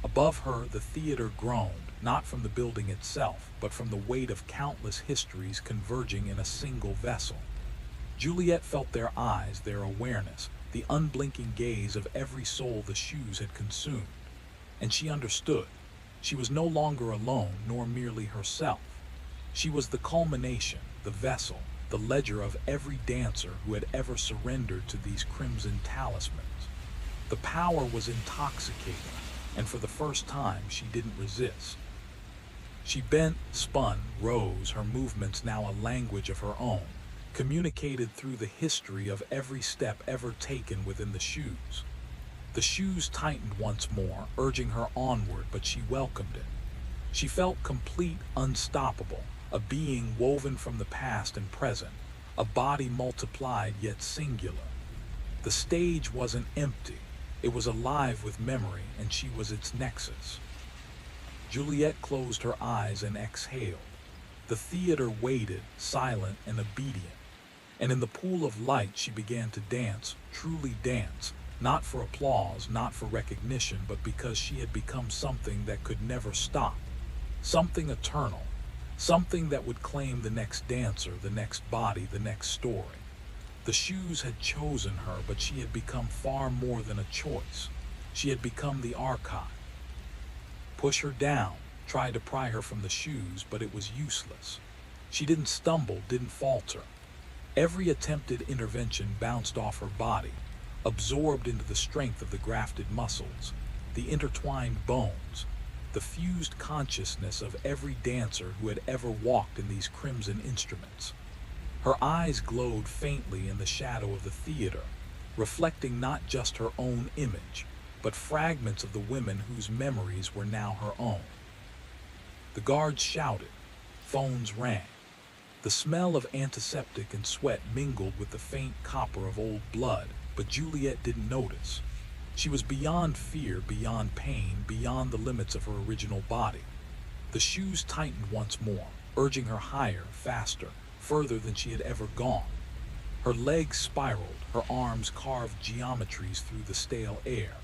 [SPEAKER 1] Above her, the theater groaned, not from the building itself, but from the weight of countless histories converging in a single vessel. Juliet felt their eyes, their awareness, the unblinking gaze of every soul the shoes had consumed. And she understood. She was no longer alone, nor merely herself. She was the culmination, the vessel, the ledger of every dancer who had ever surrendered to these crimson talismans. The power was intoxicating, and for the first time she didn't resist. She bent, spun, rose, her movements now a language of her own, communicated through the history of every step ever taken within the shoes. The shoes tightened once more, urging her onward, but she welcomed it. She felt complete, unstoppable, a being woven from the past and present, a body multiplied yet singular. The stage wasn't empty. It was alive with memory, and she was its nexus. Juliet closed her eyes and exhaled. The theater waited, silent and obedient. And in the pool of light she began to dance, truly dance, not for applause, not for recognition, but because she had become something that could never stop. Something eternal. Something that would claim the next dancer, the next body, the next story. The shoes had chosen her, but she had become far more than a choice. She had become the archive. Push her down, try to pry her from the shoes, but it was useless. She didn't stumble, didn't falter. Every attempted intervention bounced off her body, absorbed into the strength of the grafted muscles, the intertwined bones. the fused consciousness of every dancer who had ever walked in these crimson instruments. Her eyes glowed faintly in the shadow of the theater, reflecting not just her own image, but fragments of the women whose memories were now her own. The guards shouted, phones rang. The smell of antiseptic and sweat mingled with the faint copper of old blood, but Juliet didn't notice. She was beyond fear, beyond pain, beyond the limits of her original body. The shoes tightened once more, urging her higher, faster, further than she had ever gone. Her legs spiraled, her arms carved geometries through the stale air,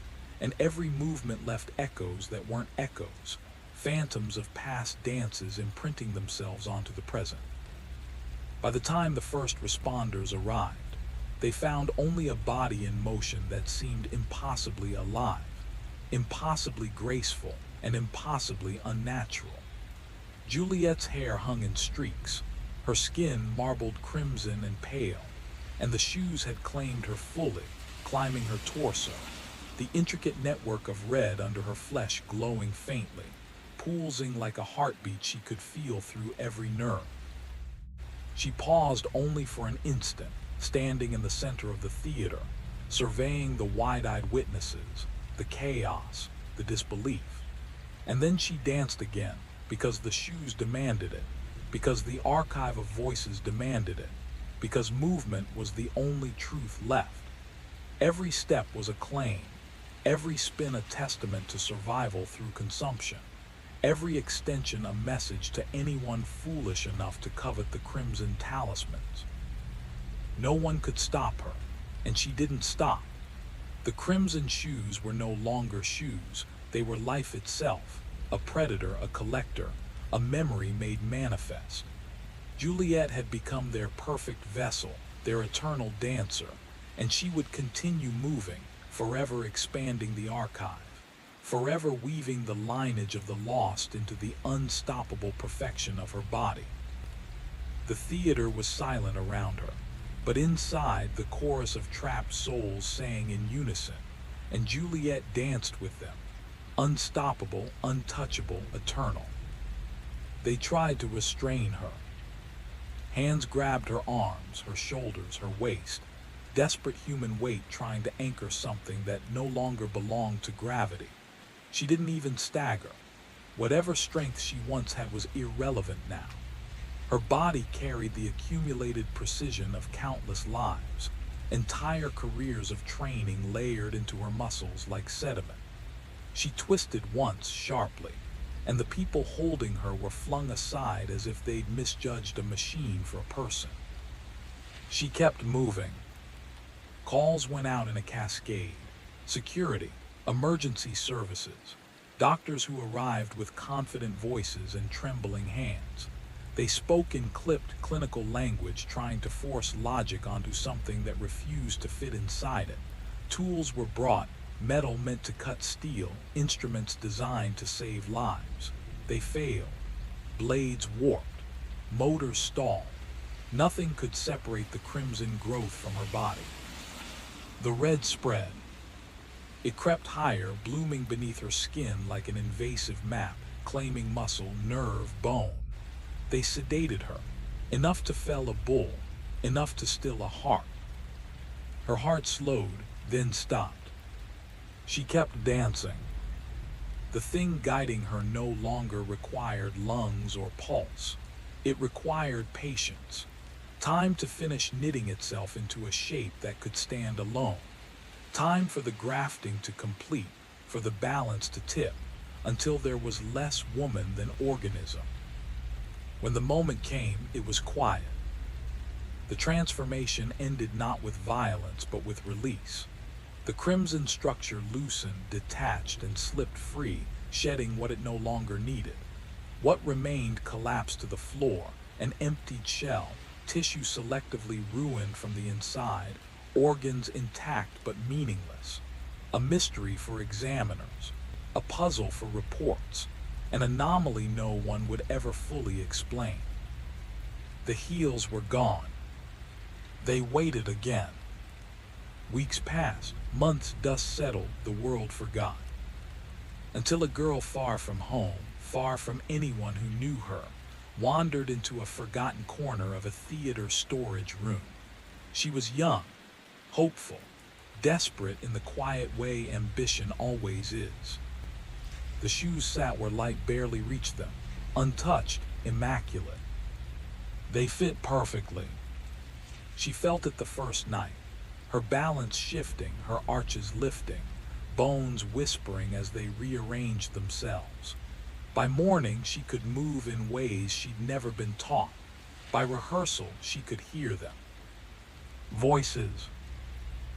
[SPEAKER 1] and every movement left echoes that weren't echoes, phantoms of past dances imprinting themselves onto the present. By the time the first responders arrived, they found only a body in motion that seemed impossibly alive, impossibly graceful, and impossibly unnatural. Juliet's hair hung in streaks, her skin marbled crimson and pale, and the shoes had claimed her fully, climbing her torso, the intricate network of red under her flesh glowing faintly, pulsing like a heartbeat she could feel through every nerve. She paused only for an instant, standing in the center of the theater, surveying the wide-eyed witnesses, the chaos, the disbelief. And then she danced again, because the shoes demanded it, because the archive of voices demanded it, because movement was the only truth left. Every step was a claim, every spin a testament to survival through consumption, every extension a message to anyone foolish enough to covet the crimson talismans. No one could stop her, and she didn't stop. The crimson shoes were no longer shoes, they were life itself, a predator, a collector, a memory made manifest. Juliet had become their perfect vessel, their eternal dancer, and she would continue moving, forever expanding the archive, forever weaving the lineage of the lost into the unstoppable perfection of her body. The theater was silent around her, but inside the chorus of trapped souls sang in unison, and Juliet danced with them, unstoppable, untouchable, eternal. They tried to restrain her. Hands grabbed her arms, her shoulders, her waist, desperate human weight trying to anchor something that no longer belonged to gravity. She didn't even stagger. Whatever strength she once had was irrelevant now. Her body carried the accumulated precision of countless lives, entire careers of training layered into her muscles like sediment. She twisted once sharply, and the people holding her were flung aside as if they'd misjudged a machine for a person. She kept moving. Calls went out in a cascade. Security, emergency services, doctors who arrived with confident voices and trembling hands. They spoke in clipped clinical language, trying to force logic onto something that refused to fit inside it. Tools were brought, metal meant to cut steel, instruments designed to save lives. They failed. Blades warped. Motors stalled. Nothing could separate the crimson growth from her body. The red spread. It crept higher, blooming beneath her skin like an invasive map, claiming muscle, nerve, bone. They sedated her, enough to fell a bull, enough to still a heart. Her heart slowed, then stopped. She kept dancing. The thing guiding her no longer required lungs or pulse. It required patience. Time to finish knitting itself into a shape that could stand alone. Time for the grafting to complete, for the balance to tip, until there was less woman than organism. When the moment came, it was quiet. The transformation ended not with violence, but with release. The crimson structure loosened, detached, and slipped free, shedding what it no longer needed. What remained collapsed to the floor, an emptied shell, tissue selectively ruined from the inside, organs intact but meaningless. A mystery for examiners, a puzzle for reports, an anomaly no one would ever fully explain. The heels were gone. They waited again. Weeks passed, months, dust settled, the world forgot. until a girl far from home, far from anyone who knew her, wandered into a forgotten corner of a theater storage room. She was young, hopeful, desperate in the quiet way ambition always is. The shoes sat where light barely reached them, untouched, immaculate. They fit perfectly. She felt it the first night, her balance shifting, her arches lifting, bones whispering as they rearranged themselves. By morning, she could move in ways she'd never been taught. By rehearsal, she could hear them. Voices,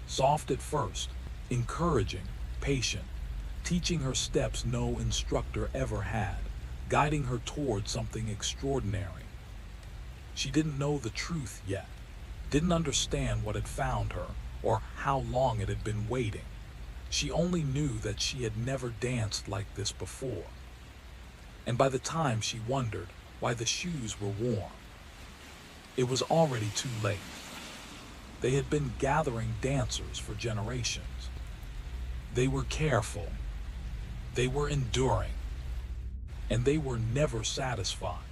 [SPEAKER 1] soft at first, encouraging, patient, teaching her steps no instructor ever had, guiding her toward something extraordinary. She didn't know the truth yet, didn't understand what had found her or how long it had been waiting. She only knew that she had never danced like this before. And by the time she wondered why the shoes were warm, it was already too late. They had been gathering dancers for generations. They were careful, they were enduring, and they were never satisfied.